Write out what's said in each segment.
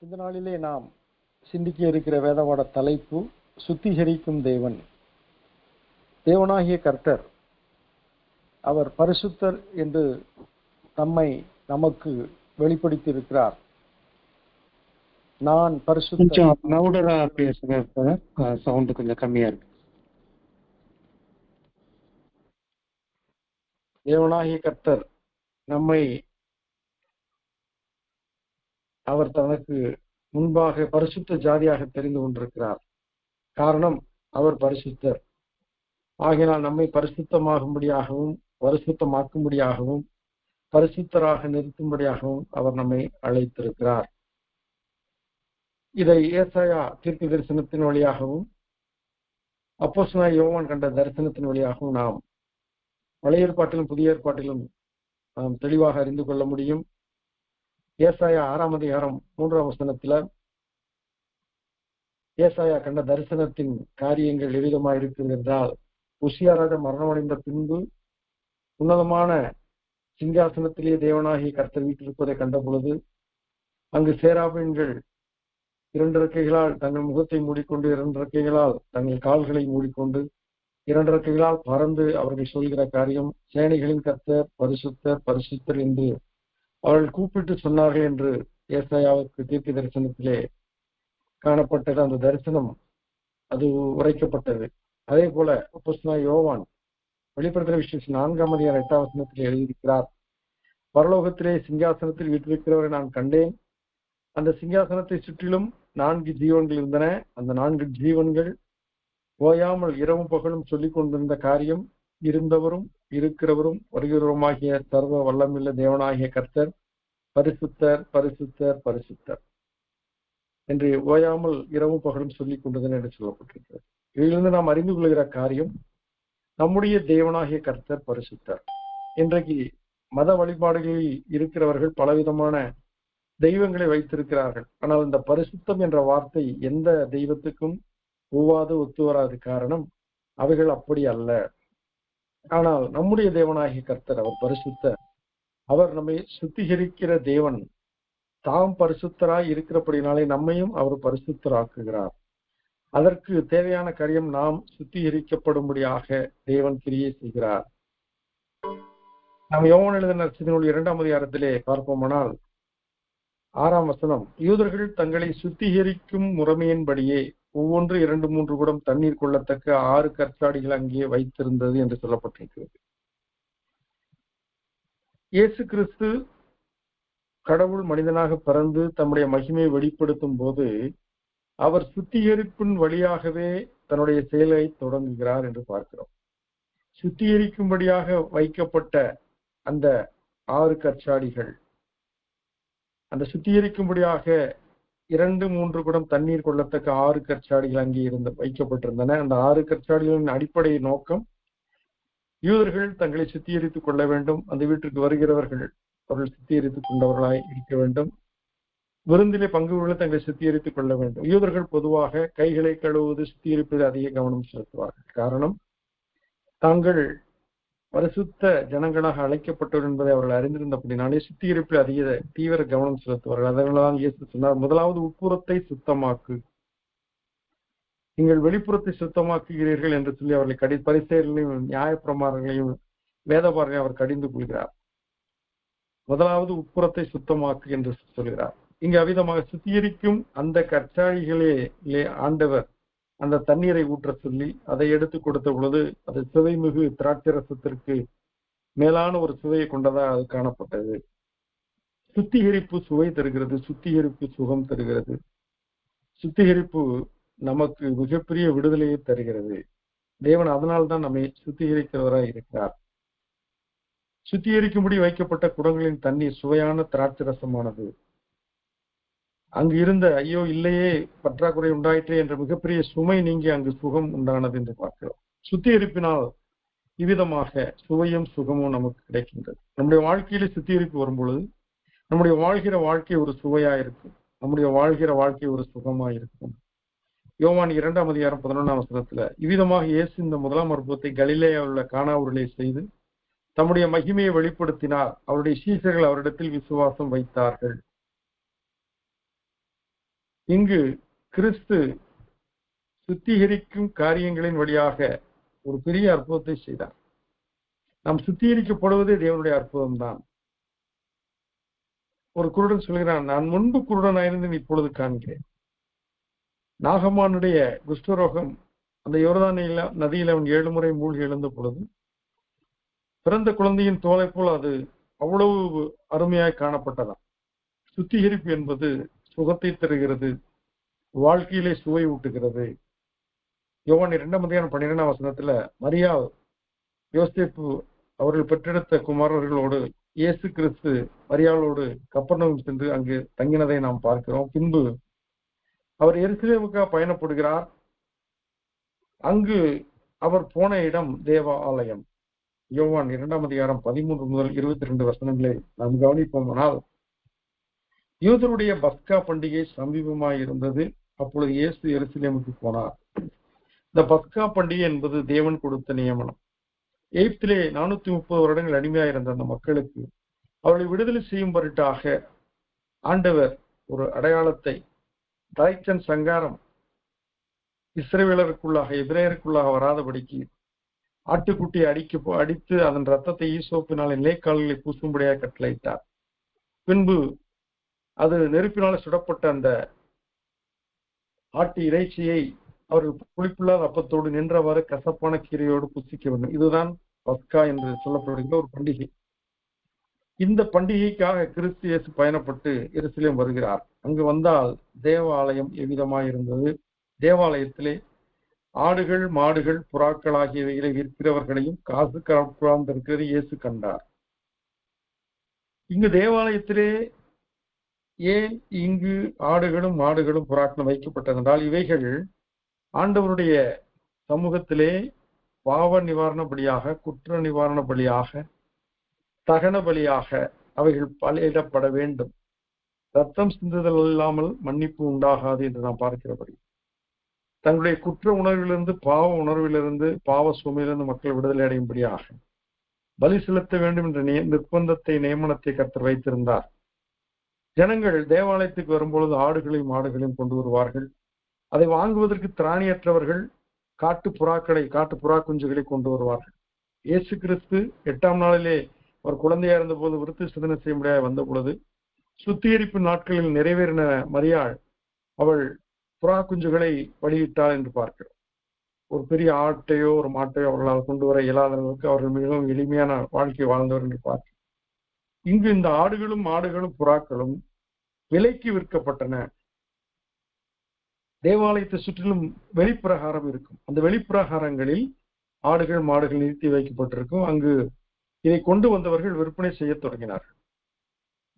இந்த நாளிலே நாம் சிந்திக்க இருக்கிற வேதவாட தலைப்பு சுத்திகரிக்கும் தேவன். தேவனாகிய கர்த்தர் அவர் பரிசுத்தர் என்று நமக்கு வெளிப்படுத்தி இருக்கிறார். நான் பரிசுத்தர். லவுடரா பேசுங்க சார், சவுண்ட் கொஞ்சம் கம்மியா இருக்கு. தேவனாகிய கர்த்தர் அவர் தனக்கு முன்பாக பரிசுத்த ஜாதியாக தெரிந்து கொண்டிருக்கிறார். காரணம், அவர் பரிசுத்தர். ஆகினால் நம்மை பரிசுத்தமாகும்படியாகவும் பரிசுத்தமாக்கும்படியாகவும் பரிசுத்தராக நிறுத்தும்படியாகவும் அவர் நம்மை அழைத்திருக்கிறார். இதை ஏசாயா தீர்க்க தரிசனத்தின் வழியாகவும் அப்போஸ்தலனாகிய யோவான் கண்ட தரிசனத்தின் வழியாகவும் நாம் பழைய ஏற்பாட்டிலும் புதிய ஏற்பாட்டிலும் நாம் தெளிவாக அறிந்து கொள்ள முடியும். ஏசாயா 6ஆம் அதிகாரம் 3ஆம் வசனத்துல ஏசாயா கண்ட தரிசனத்தின் காரியங்கள் எவ்விதமாக இருக்கிறது என்றால், உசியா ராஜா மரணமடைந்த பின்பு உன்னதமான சிங்காசனத்திலே தேவனாகிய கர்த்தர் வீட்டிருப்பதை கண்ட பொழுது அங்கு சேராபீன்கள் 2 இறக்கைகளால் தங்கள் முகத்தை மூடிக்கொண்டு 2 இறக்கைகளால் தங்கள் கால்களை மூடிக்கொண்டு 2 இறக்கைகளால் பறந்து அவர்கள் சொல்கிற காரியம், சேனைகளின் கர்த்தர் பரிசுத்தர் பரிசுத்தர் என்று அவர்கள் கூப்பிட்டு சொன்னார்கள் என்று ஏசாயாவுக்கு தீர்க்க தரிசனத்திலே காணப்பட்டது. அந்த தரிசனம் அது உரைக்கப்பட்டது. அதே போல அப்போஸ்தலனாகிய யோவான் வெளிப்படுத்தின விசேஷம் 4ஆம் அதிகாரம் 8ஆம் வசனத்தில் எழுதியிருக்கிறார், பரலோகத்திலே சிங்காசனத்தில் வீற்றிருக்கிறவரை நான் கண்டேன். அந்த சிங்காசனத்தை சுற்றிலும் 4 ஜீவன்கள் இருந்தன. அந்த 4 ஜீவன்கள் ஓயாமல் இரவும் பகலும் சொல்லிக் கொண்டிருந்த காரியம், இருந்தவரும் இருக்கிறவரும் வருகிறவருமாகிய சர்வ வல்லமுள்ள தேவனாகிய கர்த்தர் பரிசுத்தர் பரிசுத்தர் பரிசுத்தர் என்று ஓயாமல் இரவும் பகலும் சொல்லிக் கொண்டது என்று சொல்லப்பட்டிருக்கிறது. இதிலிருந்து நாம் அறிந்து கொள்கிற காரியம், நம்முடைய தேவனாகிய கர்த்தர் பரிசுத்தர். இன்றைக்கு மத வழிபாடுகளில் இருக்கிறவர்கள் பலவிதமான தெய்வங்களை வைத்திருக்கிறார்கள். ஆனால் இந்த பரிசுத்தம் என்ற வார்த்தை எந்த தெய்வத்துக்கும் ஒத்து வராது. காரணம், அவைகள் அப்படி அல்ல. ஆனால் நம்முடைய தேவனாகிய கர்த்தர் அவர் பரிசுத்தர். அவர் நம்மை சுத்திகரிக்கிற தேவன். தாம் பரிசுத்தராய் இருக்கிறபடினாலே நம்மையும் அவர் பரிசுத்தராக்குகிறார். அதற்கு தேவையான காரியம், நாம் சுத்திகரிக்கப்படும்படியாக தேவன் கிரியை செய்கிறார். நாம் யோவான் எழுதின நற்செய்தியினுடைய 2ஆம் அதிகாரத்திலே பார்ப்போமானால் 6ஆம் வசனம், யூதர்கள் தங்களை சுத்திகரிக்கும் முறைமையின்படியே ஒவ்வொன்று 2-3 குடம் தண்ணீர் கொள்ளத்தக்க 6 கற்சாடிகள் அங்கே வைத்திருந்தது என்று சொல்லப்பட்டிருக்கிறது. இயேசு கிறிஸ்து கடவுள் மனிதனாக பிறந்து தம்முடைய மகிமையை வெளிப்படுத்தும் போது அவர் சுத்திகரிப்பின் வழியாகவே தன்னுடைய செயலை தொடங்குகிறார் என்று பார்க்கிறோம். சுத்திகரிக்கும்படியாக வைக்கப்பட்ட அந்த 6 கற்சாடிகள், அந்த சுத்திகரிக்கும்படியாக 2-3 குடம் தண்ணீர் கொள்ளத்தக்க 6 கற்சாடிகள் அங்கே வைக்கப்பட்டிருந்தன. அந்த 6 கற்சாடிகளின் அடிப்படை நோக்கம், யூதர்கள் தங்களை சுத்திகரித்துக் கொள்ள வேண்டும். அந்த வீட்டிற்கு வருகிறவர்கள் அவர்கள் சுத்திகரித்துக் கொண்டவர்களாய் இருக்க வேண்டும். விருந்திலே பங்குகளை தங்களை சுத்திகரித்துக் கொள்ள வேண்டும். யூதர்கள் பொதுவாக கைகளை கழுவுவது, சுத்திகரிப்பதில் அதிக கவனம் செலுத்துவார்கள். காரணம், தாங்கள் பரிசுத்த ஜனங்களாக அழைக்கப்பட்டவர் என்பதை அவர்கள் அறிந்திருந்தபடினாலே சுத்திகரிப்பில் அதிக தீவிர கவனம் செலுத்துவார்கள். அதனால்தான் இயேசு சொன்னார், முதலாவது உட்புறத்தை சுத்தமாக்கு, நீங்கள் வெளிப்புறத்தை சுத்தமாக்குகிறீர்கள் என்று சொல்லி அவர்களை பரிசேயர்களையும் நியாயப்பிரமாணங்களையும் வேதபாரங்களையும் அவர் கடிந்து கொள்கிறார். முதலாவது உட்புறத்தை சுத்தமாக்கு என்று சொல்கிறார். இங்கு அவ்விதமாக சுத்திகரிக்கும் அந்த கற்சாடிகளே ஆண்டவர் அந்த தண்ணீரை ஊற்ற சொல்லி அதை எடுத்து கொடுத்த பொழுது அது சுவைமிகு திராட்சரசத்திற்கு மேலான ஒரு சுவையை கொண்டதாக அது காணப்பட்டது. சுத்திகரிப்பு சுவை தருகிறது, சுத்திகரிப்பு சுகம் தருகிறது, சுத்திகரிப்பு நமக்கு மிகப்பெரிய விடுதலையை தருகிறது. தேவன் அதனால்தான் நம்மை சுத்திகரிக்கிறவராய் இருக்கிறார். சுத்திகரிக்கும்படி வைக்கப்பட்ட குடங்களின் தண்ணீர் சுவையான திராட்சரசமானது. அங்கு இருந்த ஐயோ இல்லையே பற்றாக்குறை உண்டாயிற்றே என்ற மிகப்பெரிய சுமை நீங்கி அங்கு சுகம் உண்டானது என்று பார்க்கிறோம். சுத்திகரிப்பினால் இவ்விதமாக சுவையும் சுகமும் நமக்கு கிடைக்கின்றது. நம்முடைய வாழ்க்கையில சுத்திகரிப்பு வரும்பொழுது நம்முடைய வாழ்கிற வாழ்க்கை ஒரு சுவையாயிருக்கும், நம்முடைய வாழ்கிற வாழ்க்கை ஒரு சுகமாயிருக்கும். யோவான் 2ஆம் அதிகாரம் 11ஆம் வசனத்துல இவ்விதமாக இயேசு இந்த முதலாம் அற்புதத்தை கலிலேயாவில் உள்ள கானா ஊரிலே செய்து தம்முடைய மகிமையை வெளிப்படுத்தினார். அவருடைய சீஷர்கள் அவரிடத்தில் விசுவாசம் வைத்தார்கள். இங்கு கிறிஸ்து சுத்திகரிக்கும் காரியங்களின் வழியாக ஒரு பெரிய அற்புதத்தை செய்தார். நாம் சுத்திகரிக்கப்படுவதே தேவனுடைய அற்புதம் தான். ஒரு குருடன் சொல்கிறான், நான் முன்பு குருடனாயிருந்து இப்பொழுது காண்கிறேன். நாகமானுடைய குஷ்டரோகம் அந்த யோர்தான் நதியில் அவன் 7 முறை மூழ்கி எழுந்த பொழுது பிறந்த குழந்தையின் தோலை போல் அது அவ்வளவு அருமையாய் காணப்பட்டதாம். சுத்திகரிப்பு என்பது சுகத்தை தருகிறது, வாழ்க்கையிலே சுவை ஊட்டுகிறது. யோவான் 2:12 மரியா யோசேப்பு அவர்கள் பெற்றெடுத்த குமாரர்களோடு இயேசு கிறிஸ்து மரியாளோடு கப்பர்நகூம் சென்று அங்கு தங்கினதை நாம் பார்க்கிறோம். பின்பு அவர் எருசலேமுக்காக பயணப்படுகிறார். அங்கு அவர் போன இடம் தேவ ஆலயம். யோவான் 2:13 முதல் 22 நாம் கவனிப்போமானால், யூதருடைய பஸ்கா பண்டிகை சமீபமாய் இருந்தது. அப்பொழுது இயேசு எருசலேமுக்கு போனார். இந்த பஸ்கா பண்டிகை என்பது தேவன் கொடுத்த நியமனம். எகிப்திலே 430 வருடங்கள் அடிமையாயிருந்த அந்த மக்களுக்கு அவர்களை விடுதலை செய்யும் பொருட்டாக ஆண்டவர் ஒரு அடையாளத்தை, தாய்ச்சன் சங்காரம் இஸ்ரவேலருக்குள்ளாக எபிரேயருக்குள்ளாக வராதபடிக்கு ஆட்டுக்குட்டியை அடித்து அதன் ரத்தத்தை ஈசோப்பினால் நிலைக்கால்களை பூசும்படியாக கட்டளையிட்டார். பின்பு அது நெருப்பினால சுடப்பட்ட அந்த ஆட்டு இறைச்சியை அவர்கள் புளிப்பில்லாத அப்பத்தோடு நின்றவாறு கசப்பான கீரையோடு புசிக்க வேண்டும். இதுதான் பஸ்கா என்று சொல்லப்படுகின்ற ஒரு பண்டிகை. இந்த பண்டிகைக்காக கிறிஸ்து இயேசு பயணப்பட்டு எருசலேம் வருகிறார். அங்கு வந்தால் தேவாலயம் எவ்விதமாய் இருந்தது. தேவாலயத்திலே ஆடுகள், மாடுகள், புறாக்கள் ஆகியவைகளை விற்கிறவர்களையும் காசு இருக்கிறது இயேசு கண்டார். இங்கு தேவாலயத்திலே ஏன் இங்கு ஆடுகளும் மாடுகளும் புறாக்களும் வைக்கப்பட்டதென்றால், இவைகள் ஆண்டவருடைய சமூகத்திலே பாவ நிவாரண பலியாக, குற்ற நிவாரண பலியாக, தகன பலியாக அவைகள் பலியிடப்பட வேண்டும். ரத்தம் சிந்துதல் இல்லாமல் மன்னிப்பு உண்டாகாது என்று நாம் பார்க்கிறபடி, தங்களுடைய குற்ற உணர்விலிருந்து, பாவ உணர்விலிருந்து, பாவ சுமையிலிருந்து மக்கள் விடுதலை அடையும்படியாக பலி செலுத்த வேண்டும் என்ற நிர்பந்தத்தை, நியமனத்தை கர்த்தர் வைத்திருந்தார். ஜனங்கள் தேவாலயத்துக்கு வரும்பொழுது ஆடுகளையும் மாடுகளையும் கொண்டு வருவார்கள். அதை வாங்குவதற்கு திராணியற்றவர்கள் காட்டு புறா குஞ்சுகளை கொண்டு வருவார்கள். இயேசு கிறிஸ்து 8ஆம் நாளிலே அவர் குழந்தையா இருந்த போது விருத்து சிதன செய்ய முடியாது வந்த பொழுது, சுத்திகரிப்பு நாட்களில் நிறைவேறின மரியாள் அவள் புறா குஞ்சுகளை பலியிட்டாள் என்று பார்க்கிறோம். ஒரு பெரிய ஆட்டையோ ஒரு மாட்டையோ அவர்களால் கொண்டு வர இயலாதவர்களுக்கு அவர்கள் மிகவும் எளிமையான வாழ்க்கை வாழ்ந்தவர் என்று பார்க்கிறோம். இங்கு இந்த ஆடுகளும் மாடுகளும் புறாக்களும் விலைக்கு விற்கப்பட்டன. தேவாலயத்தை சுற்றிலும் வெளிப்பிரகாரம் இருக்கும். அந்த வெளிப்பிரகாரங்களில் ஆடுகள், மாடுகள் நிறுத்தி வைக்கப்பட்டிருக்கும். அங்கு இதை கொண்டு வந்தவர்கள் விற்பனை செய்ய தொடங்கினார்கள்.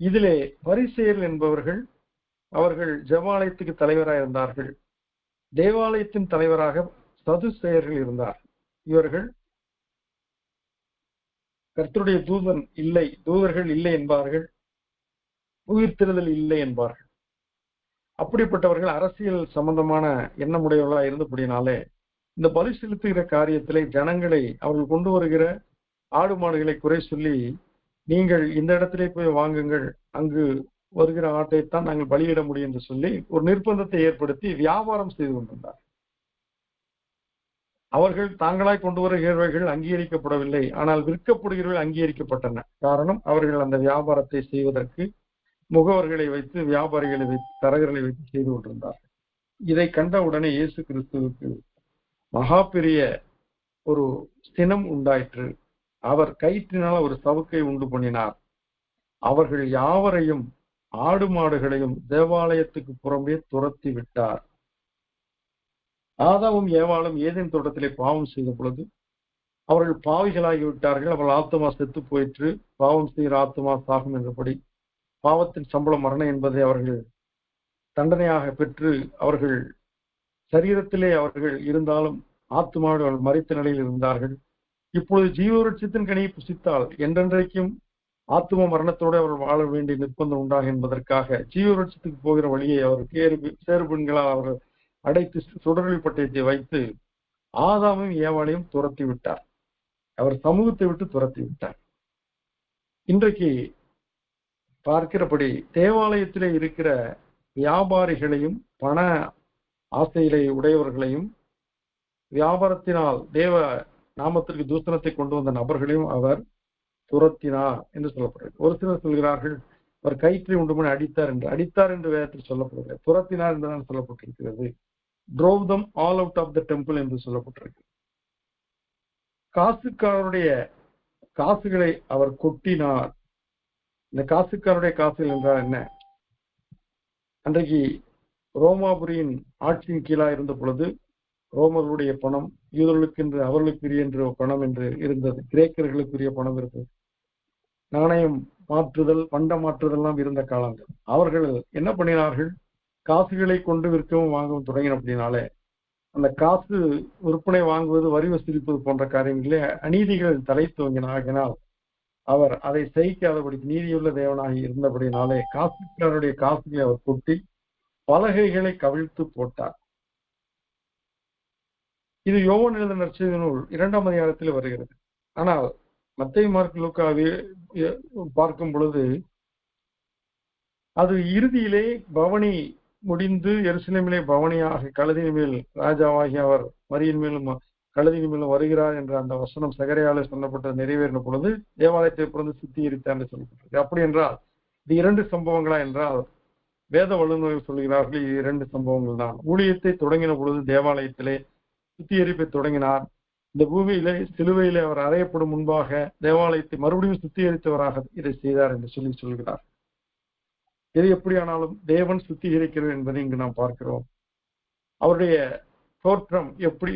இதிலே பரிசேயர்கள் என்பவர்கள், அவர்கள் ஜெபாலயத்துக்கு தலைவராக இருந்தார்கள். தேவாலயத்தின் தலைவராக சதுசேயர்கள் இருந்தார். இவர்கள் கர்த்தருடைய தூதர்கள் இல்லை என்பார்கள், உயிர்த்தெழுதல் இல்லை என்பார்கள். அப்படிப்பட்டவர்கள் அரசியல் சம்பந்தமான எண்ணமுடையவர்களாக இருந்தபடினாலே இந்த பலி செலுத்துகிற காரியத்திலே ஜனங்களை, அவர்கள் கொண்டு வருகிற ஆடு மாடுகளை குறை சொல்லி, நீங்கள் இந்த இடத்திலே போய் வாங்குங்கள், அங்கு வருகிற ஆட்டைத்தான் நாங்கள் பலியிட முடியும் என்று சொல்லி ஒரு நிர்பந்தத்தை ஏற்படுத்தி வியாபாரம் செய்து கொண்டிருந்தார். அவர்கள் தாங்களாய் கொண்டு வருகிறவர்கள் அங்கீகரிக்கப்படவில்லை, ஆனால் விற்கப்படுகிறவர்கள் அங்கீகரிக்கப்பட்டன. காரணம், அவர்கள் அந்த வியாபாரத்தை செய்வதற்கு முகவர்களை வைத்து, வியாபாரிகளை வைத்து, தரகர்களை வைத்து செய்து கொண்டிருந்தார்கள். இதை கண்ட உடனே இயேசு கிறிஸ்துவுக்கு மகா பெரிய ஒரு சினம் உண்டாயிற்று. அவர் கயிற்றினால் ஒரு சவுக்கை உண்டு பண்ணினார். அவர்கள் யாவரையும், ஆடு மாடுகளையும் தேவாலயத்துக்கு புறம்பே துரத்தி விட்டார். ஆதாமும் ஏவாளும் ஏதேன் தோட்டத்திலே பாவம் செய்த பொழுது அவர்கள் பாவிகளாகிவிட்டார்கள். அவர்கள் ஆத்துமா செத்து போயிற்று. பாவம் செய்கிற ஆத்துமா சாகும் என்றபடி பாவத்தின் சம்பளம் மரணம் என்பதை அவர்கள் தண்டனையாக பெற்று, அவர்கள் சரீரத்திலே அவர்கள் இருந்தாலும் ஆத்துமாவோடு மரித்த நிலையில் இருந்தார்கள். இப்பொழுது ஜீவவருட்சத்தின் கனியை புசித்தால் என்றென்றைக்கும் ஆத்தும மரணத்தோடு அவர்கள் வாழ வேண்டிய நிர்பந்தம் உண்டாகும் என்பதற்காக ஜீவவருட்சத்துக்கு போகிற வழியை அவர் சேருபெண்களால் அவர்கள் அடைத்து சுடரொளி பட்டயத்தை வைத்து ஆதாமையும் ஏவாளையும் துரத்தி விட்டார். அவர் சமூகத்தை விட்டு துரத்தி விட்டார். இன்றைக்கு பார்க்கிறபடி தேவாலயத்திலே இருக்கிற வியாபாரிகளையும் பண ஆசையிலே உடையவர்களையும் வியாபாரத்தினால் தேவ நாமத்திற்கு தூசணத்தை கொண்டு வந்த நபர்களையும் அவர் துரத்தினார் என்று சொல்லப்படுகிறது. ஒரு சிலர் சொல்கிறார்கள் அவர் கயிற்றை உண்டுமணி அடித்தார் என்று வேதத்தில் சொல்லப்படுகிறது. துரத்தினார் என்றுதான் சொல்லப்பட்டிருக்கிறது. drove them all out of the temple என்று சொல்லப்பட்டிருக்கு. காசுக்காரருடைய காசுகளை அவர் கொட்டினார். இந்த காசுக்காரருடைய காசுகள் என்றால் என்ன? அன்றைக்கு ரோமாபுரியின் ஆட்சியின் கீழாக இருந்த பொழுது ரோமர்களுடைய பணம் யூதர்களுக்கு என்று அவர்களுக்குரிய என்று பணம் என்று இருந்தது. கிரேக்கர்களுக்குரிய பணம் இருந்தது. நாணயம் மாற்றுதல் பண்ட மாற்றுதல் எல்லாம் இருந்த காலங்கள். அவர்கள் என்ன பண்ணினார்கள்? காசுகளை கொண்டு விற்கவும் வாங்கவும் தொடங்கின. அப்படின்னாலே அந்த காசு விற்பனை வாங்குவது வரி வசூலிப்பது போன்ற காரியங்களே அநீதிகள் தலை துவங்கினால் அவர் அதை சகிக்காதபடி நீதியுள்ள தேவனாக இருந்தபடினாலே காசுக்காரருடைய காசுகளை அவர் கொட்டி பலகைகளை கவிழ்த்து போட்டார். இது யோவான் எழுதின நற்செய்தி நூல் 2ஆம் அதிகாரத்தில் வருகிறது. ஆனால் மத்தேயு மார்க்கு லூக்காவை பார்க்கும் பொழுது அது இறுதியிலே பவனி முடிந்து எருசலேமிலே பவனியாக கழுதின் மேல் ராஜாவாகி அவர் மரியின் மேலும் கழுதின் மேலும் வருகிறார் என்ற அந்த வசனம் சகரியாலே சொல்லப்பட்டது நிறைவேறின பொழுது தேவாலயத்தை பிறந்து சுத்திகரித்தார் என்று சொல்லப்பட்டது. அப்படி என்றால் இது 2 சம்பவங்களா என்றால் வேத வல்லுநர்கள் சொல்கிறார்கள் இது 2 சம்பவங்கள் தான். ஊழியத்தை தொடங்கின பொழுது தேவாலயத்திலே சுத்திகரிப்பை தொடங்கினார். இந்த பூமியிலே சிலுவையிலே அவர் அறையப்படும் முன்பாக தேவாலயத்தை மறுபடியும் சுத்திகரித்தவராக இதை செய்தார் என்று சொல்கிறார். இது எப்படியானாலும் தேவன் சுத்திகரிக்கிறார் என்பதை இங்கு நாம் பார்க்கிறோம். அவருடைய தோற்றம்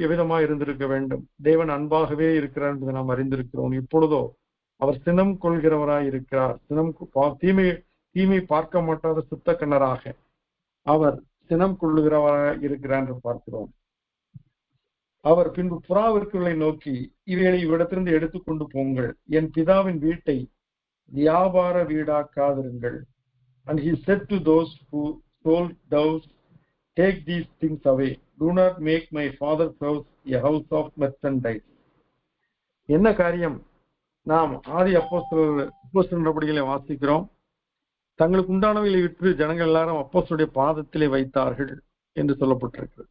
எவ்விதமாக இருந்திருக்க வேண்டும்? தேவன் அன்பாகவே இருக்கிறார் என்பதை நாம் அறிந்திருக்கிறோம். இப்பொழுதோ அவர் சினம் கொள்கிறவராய் இருக்கிறார். தீமை பார்க்க மாட்டாத சுத்த கண்ணராக அவர் சினம் கொள்ளுகிறவராக இருக்கிறார் என்று பார்க்கிறோம். அவர் பின்பு புறாவிற்குள்ளே நோக்கி இவைகளை இவ்விடத்திலிருந்து எடுத்துக்கொண்டு போங்கள், என் பிதாவின் வீட்டை வியாபார வீடாக்காதிருங்கள். And he said to those who sold doves, take these things away. Do not make my father's house a house of merchandise. என்ன காரியம்? நாம் ஆதி அப்போஸ்தலர் நடபடிகளை வாசிக்கிறோம். தங்களுக்கு உண்டானவைகளை விற்று ஜனங்கள் எல்லாரும் அப்போஸ்தலருடைய பாதத்திலே வைத்தார்கள் என்று சொல்லப்பட்டிருக்கு.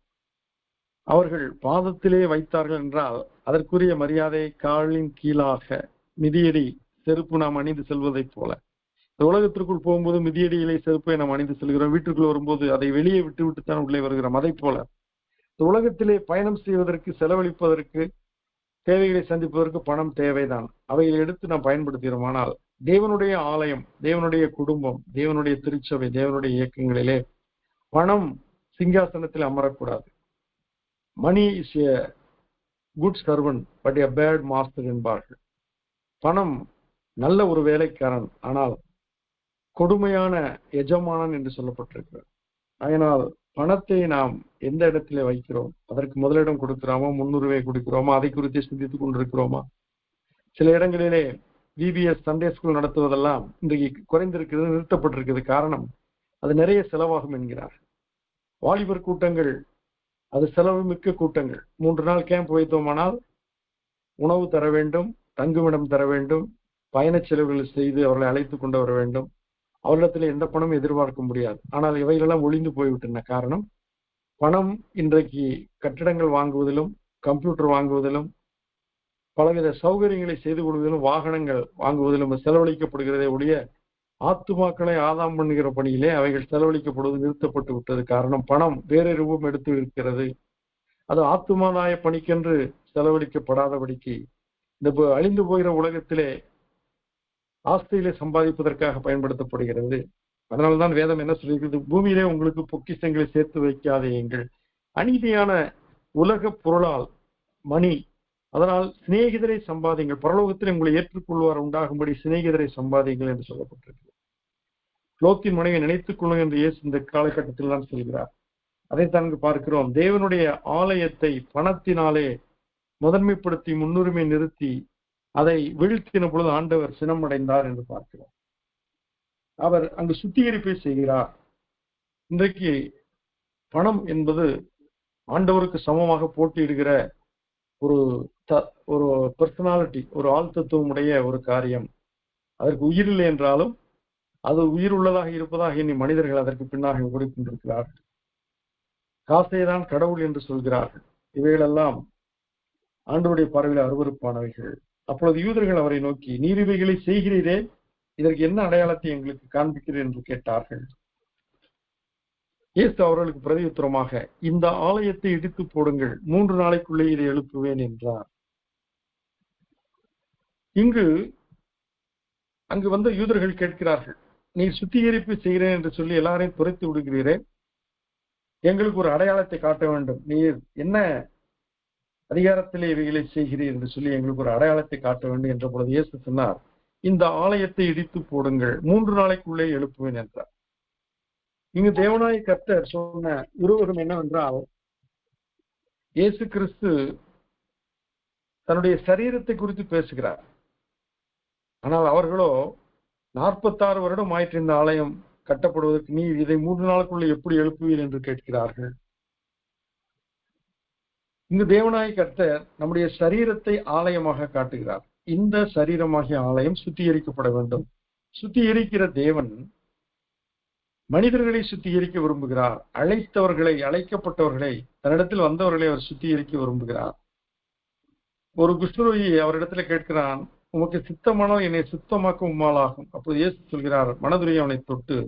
அவர்கள் பாதத்திலே வைத்தார்கள் என்றால் அதற்குரிய மரியாதை காலின் கீழாக மிதியடி செருப்பு நாம் அணிந்து செல்வதை போல. உலகத்திற்குள் போகும்போது மிதியடியிலே செருப்பை நாம் அணிந்து செல்கிறோம். வீட்டுக்குள் வரும்போது அதை வெளியே விட்டுத்தான் உள்ளே வருகிறோம். அதை போல உலகத்திலே பயணம் செய்வதற்கு செலவழிப்பதற்கு தேவைகளை சந்திப்பதற்கு பணம் தேவைதான். அவைகளை எடுத்து நாம் பயன்படுத்துகிறோம். ஆனால் தேவனுடைய ஆலயம், தேவனுடைய குடும்பம், தேவனுடைய திருச்சபை, தேவனுடைய இயக்கங்களிலே பணம் சிங்காசனத்தில் அமரக்கூடாது. Money is a good servant but a bad master என்பார்கள். பணம் நல்ல ஒரு வேலைக்காரன், ஆனால் கொடுமையான எஜமானன் என்று சொல்லப்பட்டிருக்கிறது. அதனால் பணத்தை நாம் எந்த இடத்திலே வைக்கிறோம்? அதற்கு முதலிடம் கொடுக்கிறோமா, முன்னுரிமை கொடுக்கிறோமா, அதை குறித்து சிந்தித்துக் கொண்டிருக்கிறோமா? சில இடங்களிலே விபிஎஸ் சண்டே ஸ்கூல் நடத்துவதெல்லாம் இன்றைக்கு குறைந்திருக்கிறது, நிறுத்தப்பட்டிருக்கிறது. காரணம் அது நிறைய செலவாகும் என்கிறார். வாலிபர் கூட்டங்கள் அது செலவு மிக்க கூட்டங்கள். 3 நாள் கேம்ப் வைத்தோமானால் உணவு தர வேண்டும், தங்குமிடம் தர வேண்டும், பயண செலவுகள் செய்து அவர்களை அழைத்து கொண்டு வர வேண்டும். அவர்களிடத்தில் எந்த பணமும் எதிர்பார்க்க முடியாது. ஆனால் இவைகளெல்லாம் ஒளிந்து போய்விட்டன. காரணம் பணம் இன்றைக்கு கட்டிடங்கள் வாங்குவதிலும், கம்ப்யூட்டர் வாங்குவதிலும், பலவித சௌகரியங்களை செய்து கொள்வதிலும், வாகனங்கள் வாங்குவதிலும் செலவழிக்கப்படுகிறதே ஒழிய ஆத்துமாக்களை ஆதாம் பண்ணுகிற பணியிலே அவைகள் செலவழிக்கப்படுவது நிறுத்தப்பட்டு விட்டது. காரணம் பணம் வேறு ரூபம் எடுத்து இருக்கிறது. அது ஆத்துமாதாய பணிக்கென்று செலவழிக்கப்படாதபடிக்கு இந்த அழிந்து போகிற உலகத்திலே ஆஸ்தியிலே சம்பாதிப்பதற்காக பயன்படுத்தப்படுகிறது. அதனால்தான் வேதம் என்ன சொல்லியிருக்கிறது? பூமியிலே உங்களுக்கு பொக்கிஷங்களை சேர்த்து வைக்காதேங்கள், அநீதியான உலக பொருளால் மணி. அதனால் சிநேகிதரை சம்பாதிங்கள், பரலோகத்தில் உங்களை ஏற்றுக்கொள்வார் உண்டாகும்படி சிநேகிதரை சம்பாதிங்கள் என்று சொல்லப்பட்டிருக்கு. லோத்தின் மனைவி நினைத்துக் கொள்ளுங்கள் என்று இயேசு இந்த காலகட்டத்தில் தான் சொல்கிறார். அதைத்தான் பார்க்கிறோம். தேவனுடைய ஆலயத்தை பணத்தினாலே முதன்மைப்படுத்தி முன்னுரிமை நிறுத்தி அதை வீழ்த்தின பொழுது ஆண்டவர் சினமடைந்தார் என்று பார்க்கிறோம். அவர் அங்கு சுத்திகரிப்பை செய்கிறார். இன்றைக்கு பணம் என்பது ஆண்டவருக்கு சமமாக போட்டியிடுகிற ஒரு பர்சனாலிட்டி, ஒரு ஆழ்த்தத்துவம் உடைய ஒரு காரியம். அதற்கு உயிரில்லை என்றாலும் அது உயிர் உள்ளதாக இருப்பதாக எண்ணி மனிதர்கள் அதற்கு பின்னாக ஓடிக்கொண்டிருக்கிறார்கள். காசைதான் கடவுள் என்று சொல்கிறார்கள். இவைகளெல்லாம் ஆண்டவருடைய பார்வையில் அருவருப்பானவைகள். அப்பொழுது யூதர்கள் அவரை நோக்கி, நீர் இவைகளை செய்கிறீரே, இதற்கு என்ன அடையாளத்தை எங்களுக்கு காண்பிக்கிறீர் என்று கேட்டார்கள். இயேசு அவர்களுக்கு பிரதியுத்தரமாக, இந்த ஆலயத்தை இடித்து போடுங்கள், 3 நாளைக்குள்ளே இதை எழுப்புவேன் என்றார். அங்கு வந்த யூதர்கள் கேட்கிறார்கள், நீர் சுத்திகரிப்பு செய்கிறேன் என்று சொல்லி எல்லாரையும் துரைத்து விடுகிறீரே, எங்களுக்கு ஒரு அடையாளத்தை காட்ட வேண்டும். நீர் என்ன அதிகாரத்திலே இவைகளை செய்கிறீர் என்று சொல்லி எங்களுக்கு ஒரு அடையாளத்தை காட்ட வேண்டும் என்ற பொழுது இயேசு சொன்னார், இந்த ஆலயத்தை இடித்து போடுங்கள், 3 நாளைக்குள்ளே எழுப்புவேன் என்றார். இங்கு தேவனாய கர்த்தர் சொன்ன உருவகம் என்னவென்றால், இயேசு கிறிஸ்து தன்னுடைய சரீரத்தை குறித்து பேசுகிறார். ஆனால் அவர்களோ 46 வருடம் ஆயிற்று இந்த ஆலயம் கட்டப்படுவதற்கு, நீ இதை 3 நாளுக்குள்ள எப்படி எழுப்புவீர் என்று கேட்கிறார்கள். இங்கு தேவனாய கர்த்தர் நம்முடைய சரீரத்தை ஆலயமாக காட்டுகிறார். இந்த சரீரமாகிய ஆலயம் சுத்திகரிக்கப்பட வேண்டும். சுத்திகரிக்கிற தேவன் மனிதர்களை சுத்திகரிக்க விரும்புகிறார். அழைத்தவர்களை, அழைக்கப்பட்டவர்களை, தன்னிடத்தில் வந்தவர்களை அவர் சுத்திகரிக்க விரும்புகிறார். ஒரு குஷ்டரோகி அவரிடத்துல கேட்கிறான், உமக்கு சித்தமானால் என்னை சுத்தமாக்க உம்மாலாகும். அப்போது இயேசு சொல்கிறார், மனதுரை அவனை தொட்டு,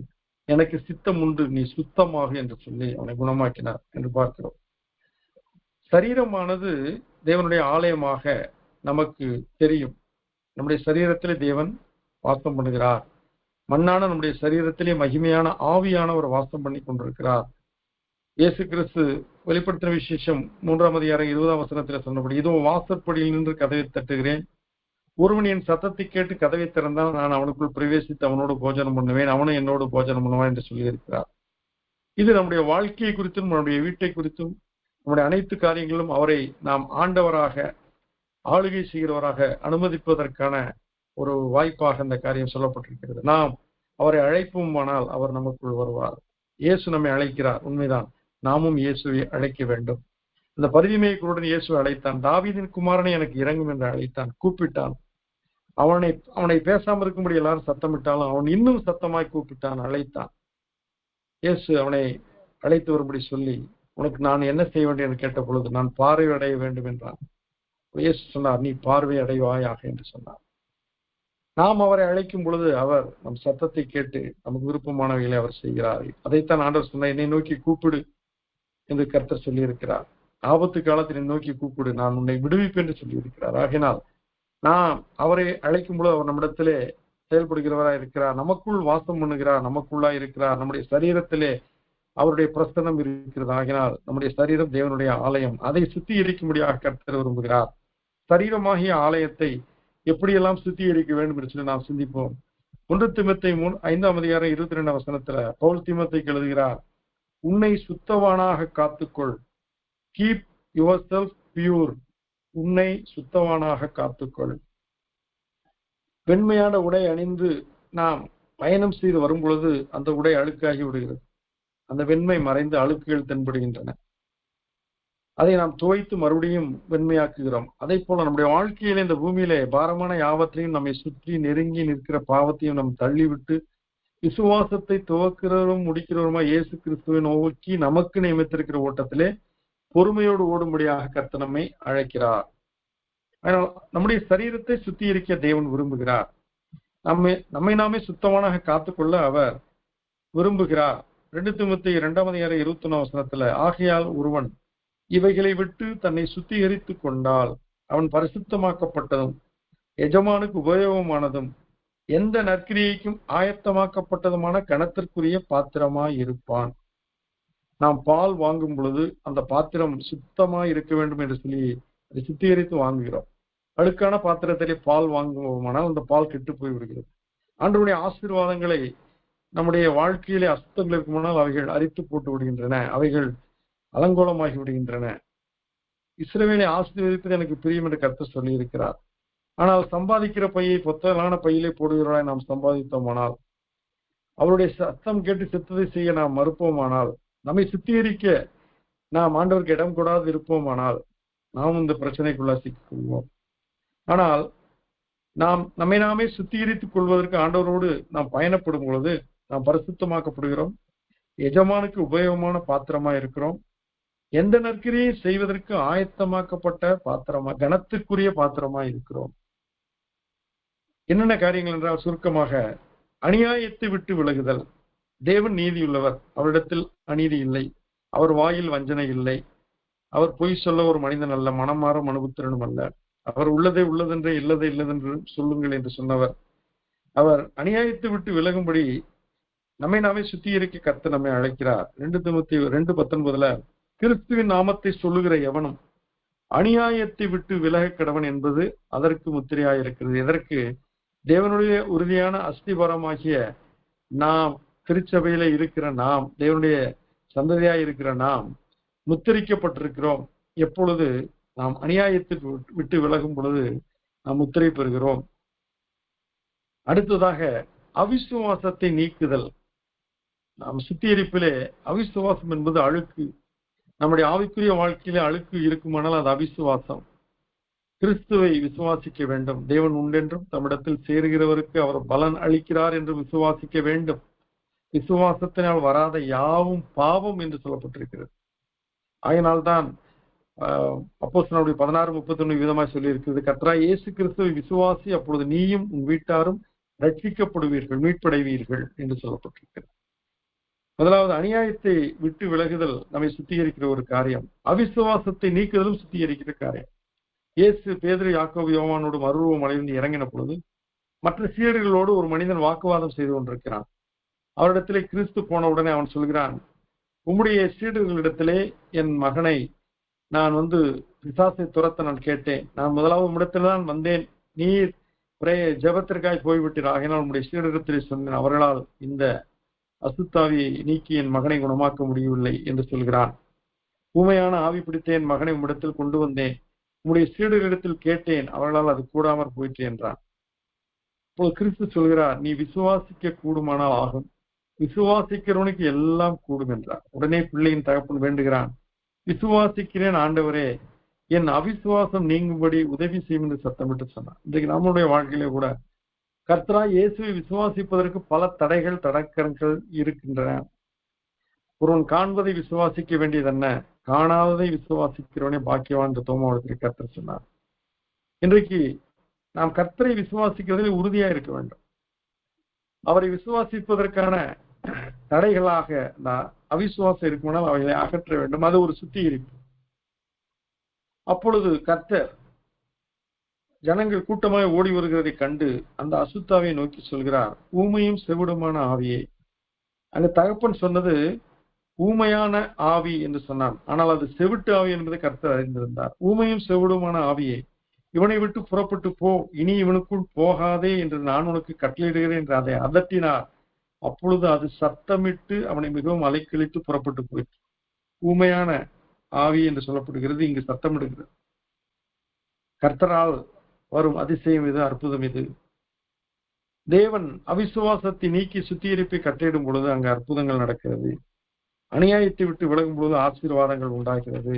எனக்கு சித்தம் உண்டு, நீ சுத்தமாக என்று சொல்லி அவனை குணமாக்கினார் என்று பார்க்கிறோம். சரீரமானது தேவனுடைய ஆலயமாக நமக்கு தெரியும். நம்முடைய சரீரத்திலே தேவன் வாசம் பண்ணுகிறார். மண்ணான நம்முடைய சரீரத்திலே மகிமையான ஆவியானவர் வாசம் பண்ணி கொண்டிருக்கிறார். இயேசு கிறிஸ்து வெளிப்படுத்தின விசேஷம் 3ஆம் அதிகாரம் 20ஆம் வசனத்தில் சொன்னபடி, இதோ வாசற்படியில் நின்று கதவை தட்டுகிறேன், ஒருவன் என் சத்தத்தை கேட்டு கதவை திறந்தால் நான் அவனுக்குள் பிரவேசித்து அவனோடு போஜனம் பண்ணுவேன், அவனும் என்னோடு போஜனம் பண்ணுவான் என்று சொல்லியிருக்கிறார். இது நம்முடைய வாழ்க்கையை குறித்தும் நம்முடைய வீட்டை குறித்தும் நம்முடைய அனைத்து காரியங்களும் அவரை நாம் ஆண்டவராக, ஆளுகை செய்கிறவராக அனுமதிப்பதற்கான ஒரு வாய்ப்பாக இந்த காரியம் சொல்லப்பட்டிருக்கிறது. நாம் அவரை அழைப்போமானால் அவர் நமக்குள் வருவார். இயேசு நம்மை அழைக்கிறார், உண்மைதான். நாமும் இயேசுவை அழைக்க வேண்டும். இந்த பரிதிமேய குருடன் இயேசுவை அழைத்தான். தாவீதின் குமாரனை எனக்கு இறங்கும் என்று அழைத்தான், கூப்பிட்டான். அவனை பேசாமல் இருக்கும்படி எல்லாரும் சத்தமிட்டாலும் அவன் இன்னும் சத்தமாய் கூப்பிட்டான், அழைத்தான். இயேசு அவனை அழைத்து வரும்படி சொல்லி, உனக்கு நான் என்ன செய்ய வேண்டும் என்று கேட்ட பொழுது, நான் பார்வை அடைய வேண்டும் என்றான். இயேசு சொன்னார், நீ பார்வை அடைவாயாக என்று சொன்னார். நாம் அவரை அழைக்கும் பொழுது அவர் நம் சத்தத்தை கேட்டு நமக்கு விருப்பமானவைகளை அவர் செய்கிறார். அதைத்தான் ஆண்டவர் சொன்னார், என்னை நோக்கி கூப்பிடு என்று கர்த்தர் சொல்லியிருக்கிறார். ஆபத்து காலத்தில் என்னை நோக்கி கூப்பிடு, நான் உன்னை விடுவிப்பேன் என்று சொல்லியிருக்கிறார். ஆகினால் நாம் அவரை அழைக்கும் பொழுது அவர் நம்மிடத்திலே செயல்படுகிறவராய் இருக்கிறார், நமக்குள் வாசம் பண்ணுகிறார், நமக்குள்ளாய் இருக்கிறார். நம்முடைய சரீரத்திலே அவருடைய பிரசன்னம் இருக்கிறது. ஆகினால் நம்முடைய சரீரம் தேவனுடைய ஆலயம், அதை சுத்திகரிக்கும்படியாக கர்த்தர் விரும்புகிறார். சரீரமாகிய ஆலயத்தை எப்படியெல்லாம் சுத்திகரிக்க வேண்டும் என்று சொல்லி நாம் சிந்திப்போம். 1 தீமோத்தேயு 5ஆம் அதிகாரம் 22ஆம் வசனத்துல பவுல் தீமோத்தேயுக்கு எழுதுகிறார், உன்னை சுத்தவானாக காத்துக்கொள், கீப் யுவர் செல்ஃப் பியூர், உன்னை சுத்தவானாக காத்துக்கொள். வெண்மையான உடை அணிந்து நாம் பயணம் செய்து வரும் பொழுது அந்த உடை அழுக்காகி விடுகிறது. அந்த வெண்மை மறைந்து அழுக்குகள் தென்படுகின்றன. அதை நாம் துவைத்து மறுபடியும் வெண்மையாக்குகிறோம். அதே போல நம்முடைய வாழ்க்கையில இந்த பூமியிலே பாரமான யாவற்றையும் நம்மை சுற்றி நெருங்கி நிற்கிற பாவத்தையும் நம் தள்ளிவிட்டு விசுவாசத்தை துவக்கிறவரும் முடிக்கிறவருமா இயேசு கிறிஸ்துவை நோக்கி நமக்கு நியமித்திருக்கிற ஓட்டத்திலே பொறுமையோடு ஓடும்படியாக கர்த்தர் நம்மை அழைக்கிறார். ஆனால் நம்முடைய சரீரத்தை சுத்திகரிக்க தேவன் விரும்புகிறார். நம்மை நாமே சுத்தமானாக காத்துக்கொள்ள அவர் விரும்புகிறார். 2 தீமோத்தேயு 2ஆம் அதிகாரம் 21ஆம் வசனத்துல, ஆகையால் ஒருவன் இவைகளை விட்டு தன்னை சுத்திகரித்துக் கொண்டால் அவன் பரிசுத்தமாக்கப்பட்டதும் எஜமானுக்கு உபயோகமானதும் எந்த நற்கிரியைக்கும் ஆயத்தமாக்கப்பட்டதுமான கணத்திற்குரிய பாத்திரமாய் இருப்பான். நாம் பால் வாங்கும் பொழுது அந்த பாத்திரம் சுத்தமாய் இருக்க வேண்டும் என்று சொல்லி அதை சுத்திகரித்து வாங்குகிறோம். அழுக்கான பாத்திரத்திலே பால் வாங்குவோமானால் அந்த பால் கெட்டு போய் விடுகிறது. ஆண்டவருடைய ஆசீர்வாதங்களை நம்முடைய வாழ்க்கையிலே அசுத்தங்கள் இருக்குமானால் அவைகள் அரித்து போட்டு விடுகின்றன, அவைகள் அலங்கோலமாகி விடுகின்றன. இஸ்ரவேலை ஆசீர்வதிப்பது எனக்கு பிரியம் என்று கர்த்தர் சொல்லி இருக்கிறார். ஆனால் சம்பாதிக்கிற பையை பொத்தலான பையிலே போடுகிறவராய் நாம் சம்பாதித்தோமானால், அவருடைய சத்தம் கேட்டு சித்தத்தை செய்ய நாம் மறுப்போமானால், நம்மை சுத்திகரிக்க நாம் ஆண்டவருக்கு இடம் கொடாது இருப்போமானால் நாம் இந்த பிரச்சனைக்குள்ள சிக்கிக்கொள்வோம். ஆனால் நாம் நம்மை நாமே சுத்திகரித்துக் கொள்வதற்கு ஆண்டவரோடு நாம் பயணப்படும் பொழுது நாம் பரிசுத்தமாக்கப்படுகிறோம். எஜமானுக்கு உபயோகமான பாத்திரமா இருக்கிறோம். எந்த நற்கிரியை செய்வதற்கு ஆயத்தமாக்கப்பட்ட பாத்திரமா, கனத்துக்குரிய பாத்திரமா இருக்கிறோம். என்னென்ன காரியங்கள் என்றால், சுருக்கமாக, அநியாயத்தை விட்டு விலகுதல். தேவன் நீதியுள்ளவர், அவரிடத்தில் அநீதி இல்லை, அவர் வாயில் வஞ்சனை இல்லை, அவர் பொய் சொல்ல ஒரு மனிதன் அல்ல, மனமாறும் அனுபவத்திறனும் அல்ல, அவர் உள்ளதை உள்ளதென்று இல்லதை இல்லதென்று சொல்லுங்கள் என்று சொன்னவர். அவர் அநியாயத்தை விட்டு விலகும்படி நம்மை நாமே சுத்திகரிக்க கர்த்தர் நம்மை அழைக்கிறார். 2 தீமோத்தேயு 2:19 கிறிஸ்துவின் நாமத்தை சொல்லுகிற எவனும் அநியாயத்தை விட்டு விலக கடவன் என்பது அதற்கு முத்திரையாயிருக்கிறது. எதற்கு? தேவனுடைய உறுதியான அஸ்திபாரமாகிய நாம், திருச்சபையில இருக்கிற நாம், தேவனுடைய சந்ததியாய் இருக்கிற நாம் முத்திரிக்கப்பட்டிருக்கிறோம். எப்பொழுது? நாம் அநியாயத்துக்கு விட்டு விலகும் பொழுது நாம் முத்திரை பெறுகிறோம். அடுத்ததாக, அவிசுவாசத்தை நீக்குதல். நாம் சுத்திகரிப்பிலே அவிசுவாசம் என்பது அழுக்கு. நம்முடைய ஆவிக்குரிய வாழ்க்கையிலே அழுக்கு இருக்குமானால் அது அவிசுவாசம். கிறிஸ்துவை விசுவாசிக்க வேண்டும். தேவன் உண்டென்றும் தம்மிடத்தில் சேருகிறவருக்கு அவர் பலன் அளிக்கிறார் என்று விசுவாசிக்க வேண்டும். விசுவாசத்தினால் வராத யாவும் பாவம் என்று சொல்லப்பட்டிருக்கிறது. ஆகையினால்தான் அப்போஸ்தலர் 16:31 விதமாய் சொல்லி இருக்கிறது, கர்த்தராகிய இயேசு கிறிஸ்துவை விசுவாசி, அப்பொழுது நீயும் உன் வீட்டாரும் ரட்சிக்கப்படுவீர்கள், மீட்படைவீர்கள் என்று சொல்லப்பட்டிருக்கிறது. முதலாவது, அநியாயத்தை விட்டு விலகுதல் நம்மை சுத்திகரிக்கிற ஒரு காரியம். அவிசுவாசத்தை நீக்குதலும் சுத்திகரிக்கிற காரியம். இயேசு பேதுரு, யாக்கோபு, யோவானோடு மறுரூப மலையிலிருந்து இறங்கின பொழுது மற்ற சீடர்களோடு ஒரு மனிதன் வாக்குவாதம் செய்து கொண்டிருக்கிறான். அவரிடத்திலே கிறிஸ்து போன உடனே அவன் சொல்கிறான், உம்முடைய சீடர்களிடத்திலே என் மகனை நான் பிசாசை துரத்த நான் கேட்டேன். நான் முதலாவது உம்மிடத்தில்தான் வந்தேன். நீர் ஜெபத்திற்காய் போய்விட்டீர். ஆகினால் உம்முடைய சீடரிடத்திலே சொன்னேன், அவர்களால் இந்த அசுத்தாவியை நீக்கி என் மகனை குணமாக்க முடியவில்லை என்று சொல்கிறான். ஊமையான ஆவி பிடித்த என் மகனை உம்மிடத்தில் கொண்டு வந்தேன், உம்முடைய சீடரிடத்தில் கேட்டேன், அவர்களால் அது கூடாமற் போயிற்று என்றான். இப்போது கிறிஸ்து சொல்கிறார், நீ விசுவாசிக்க கூடுமானால் ஆகும், விசுவாசிக்கிறவனுக்கு எல்லாம் கூடும் என்றார். உடனே பிள்ளையின் தகப்பன் வேண்டுகிறான், விசுவாசிக்கிறேன் ஆண்டவரே, என் அவிசுவாசம் நீங்கும்படி உதவி செய்யும் என்று சத்தமிட்டு சொன்னான். இன்றைக்கு நம்முடைய வாழ்க்கையிலே கூட கர்த்தராகிய இயேசுவை விசுவாசிப்பதற்கு பல தடைகள், தடக்கரங்கள் இருக்கின்றன. ஒருவன் காண்பதை விசுவாசிக்க வேண்டியது என்ன, காணாததை விசுவாசிக்கிறவனே பாக்கியவான் என்று தோமாவளத்தில் கர்த்தர் சொன்னார். இன்றைக்கு நாம் கர்த்தரை விசுவாசிக்கிறதில் உறுதியா இருக்க வேண்டும். அவரை விசுவாசிப்பதற்கான தடைகளாக அவிசுவாசம் இருக்குமானால் அவைகளை அகற்ற வேண்டும். அது ஒரு சுத்திகரிப்பு. அப்பொழுது கர்த்தர் ஜனங்கள் கூட்டமாக ஓடி வருகிறதை கண்டு அந்த அசுத்தாவியை நோக்கி சொல்கிறார், ஊமையும் செவிடுமான ஆவியே. அங்க தகப்பன் சொன்னது ஊமையான ஆவி என்று சொன்னான், ஆனால் அது செவிட்டு ஆவி என்பதை கர்த்தர் அறிந்திருந்தார். ஊமையும் செவிடுமான ஆவியே, இவனை விட்டு புறப்பட்டு போ, இனி இவனுக்குள் போகாதே என்று நான் உனக்கு கட்டளையிடுகிறேன் என்று அதை அதட்டினார். அப்பொழுது அது சத்தமிட்டு அவனை மிகவும் அலைக்கழித்து புறப்பட்டு போயிற்று. ஊமையான ஆவி என்று சொல்லப்படுகிறது, இங்கு சத்தமிடுகிறது. கர்த்தரால் வரும் அதிசயம் இது, அற்புதம் இது. தேவன் அவிசுவாசத்தை நீக்கி சுத்திகரிப்பை கட்டளையிடும் பொழுது அங்கு அற்புதங்கள் நடக்கிறது. அநியாயத்தை விட்டு விலகும் பொழுது ஆசீர்வாதங்கள் உண்டாகிறது.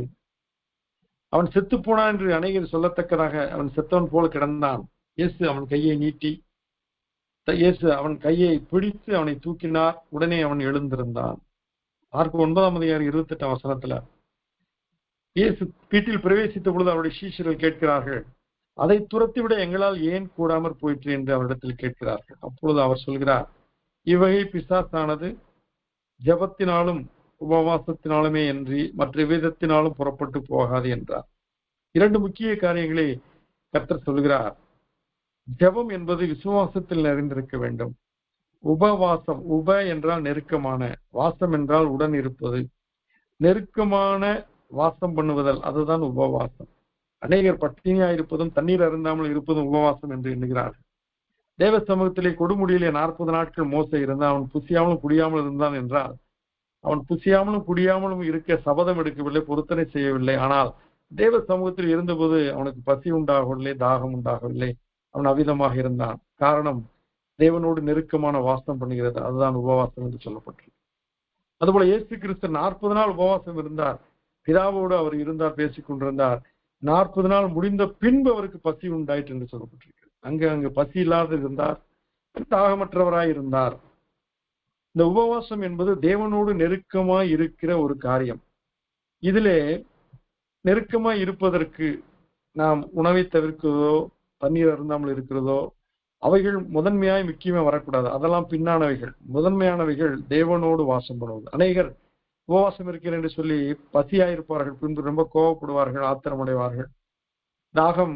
அவன் செத்து போனான் என்று அநேகர் சொல்லத்தக்கதாக அவன் செத்தவன் போல கிடந்தான். இயேசு அவன் கையை நீட்டி, இயேசு அவன் கையை பிடித்து அவனை தூக்கினார். உடனே அவன் எழுந்திருந்தான். மார்க்கு 9:28 இயேசு வீட்டில் பிரவேசித்த பொழுது அவருடைய சீஷர்கள் கேட்கிறார்கள், அதை துரத்திவிட எங்களால் ஏன் கூடாமற் போயிற்று என்று அவரிடத்தில் கேட்கிறார்கள். அப்பொழுது அவர் சொல்கிறார், இவ்வகை பிசாசானது ஜெபத்தினாலும் உபவாசத்தினாலுமே என்று மற்ற விதத்தினாலும் புறப்பட்டு போகாது என்றார். 2 முக்கிய காரியங்களை கர்த்தர் சொல்கிறார். ஜெபம் என்பது விசுவாசத்தில் நிறைந்திருக்க வேண்டும். உபவாசம், உப என்றால் நெருக்கமான, வாசம் என்றால் உடன் இருப்பது, நெருக்கமான வாசம் பண்ணுவதல், அதுதான் உபவாசம். அநேகர் பட்டினியா இருப்பதும் தண்ணீர் அருந்தாமல் இருப்பதும் உபவாசம் என்று எண்ணுகிறார்கள். தேவ சமூகத்திலே கொடுமுடியிலே 40 நாட்கள் மோசே இருந்தான். அவன் புசியாமலும் குடியாமல் இருந்தான் என்றால், அவன் புசியாமலும் குடியாமலும் இருக்க சபதம் எடுக்கவில்லை, பொருத்தனை செய்யவில்லை. ஆனால் தேவ சமூகத்தில் இருந்தபோது அவனுக்கு பசி உண்டாகவில்லை, தாகம் உண்டாகவில்லை. அவன் அவிதமாக இருந்தான். காரணம், தேவனோடு நெருக்கமான வாசம் பண்ணுகிறது. அதுதான் உபவாசம் என்று சொல்லப்பட்டிருக்கு. அதுபோல இயேசு கிறிஸ்து 40 நாள் உபவாசம் இருந்தார். பிதாவோடு அவர் இருந்தார், பேசிக் கொண்டிருந்தார். 40 நாள் முடிந்த பின்பு அவருக்கு பசி உண்டாயிற்று என்று சொல்லப்பட்டிருக்கிறது. அங்கு பசி இல்லாத இருந்தார், தாகமற்றவராய் இருந்தார். இந்த உபவாசம் என்பது தேவனோடு நெருக்கமாய் இருக்கிற ஒரு காரியம். இதிலே நெருக்கமாய் இருப்பதற்கு நாம் உணவை தவிர்க்கிறதோ தண்ணீர் அருந்தாமல் இருக்கிறதோ அவைகள் முதன்மையாய் முக்கியமா வரக்கூடாது. அதெல்லாம் பின்னானவைகள். முதன்மையானவைகள் தேவனோடு வாசம் பண்ணுவது. அநேகர் உபவாசம் இருக்கிறேன் என்று சொல்லி பசியாயிருப்பார்கள், பின்பு ரொம்ப கோபப்படுவார்கள், ஆத்திரமடைவார்கள், தாகம்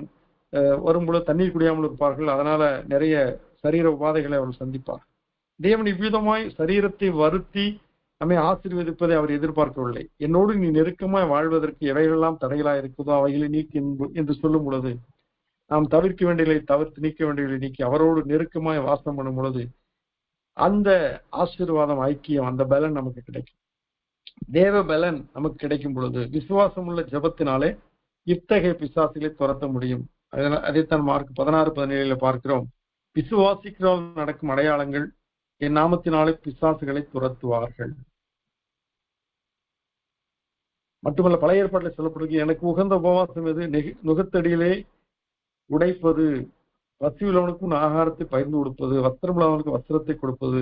வரும்பொழுது தண்ணீர் குடியாமல் இருப்பார்கள். அதனால நிறைய சரீர உபாதைகளை அவர்கள் சந்திப்பார். தேவன் இவ்விதமாய் சரீரத்தை வருத்தி நம்மை ஆசீர்வதிப்பதை அவர் எதிர்பார்க்கவில்லை. என்னோடு நீ நெருக்கமாய் வாழ்வதற்கு எவைகளெல்லாம் தடைகளாக இருக்குதோ அவைகளை நீக்கி என்று சொல்லும் பொழுது, நாம் தவிர்க்க வேண்டியதை தவிர்த்து நீக்க வேண்டியதை நீக்கி அவரோடு நெருக்கமாய் வாசம் பண்ணும் பொழுது அந்த ஆசீர்வாதம், ஐக்கியம், அந்த பலன் நமக்கு கிடைக்கும். தேவ பலன் நமக்கு கிடைக்கும் பொழுது விசுவாசம் உள்ள ஜெபத்தினாலே இத்தகைய பிசாசுகளை துரத்த முடியும். அதைத்தான் மார்க் 16-17 பார்க்கிறோம். விசுவாசிக்கிறோம் நடக்கும் அடையாளங்கள், என் நாமத்தினாலே பிசாசுகளை துரத்துவார்கள். மட்டுமல்ல, பழைய ஏற்பாட்டில் சொல்லப்படுகிறது, எனக்கு உகந்த உபவாசம் எது? நுகத்தடியிலே உடைப்பது, பசியுள்ளவனுக்கு உன் ஆகாரத்தை பகிர்ந்து கொடுப்பது, வஸ்திரமுள்ளவனுக்கு வஸ்திரத்தை கொடுப்பது,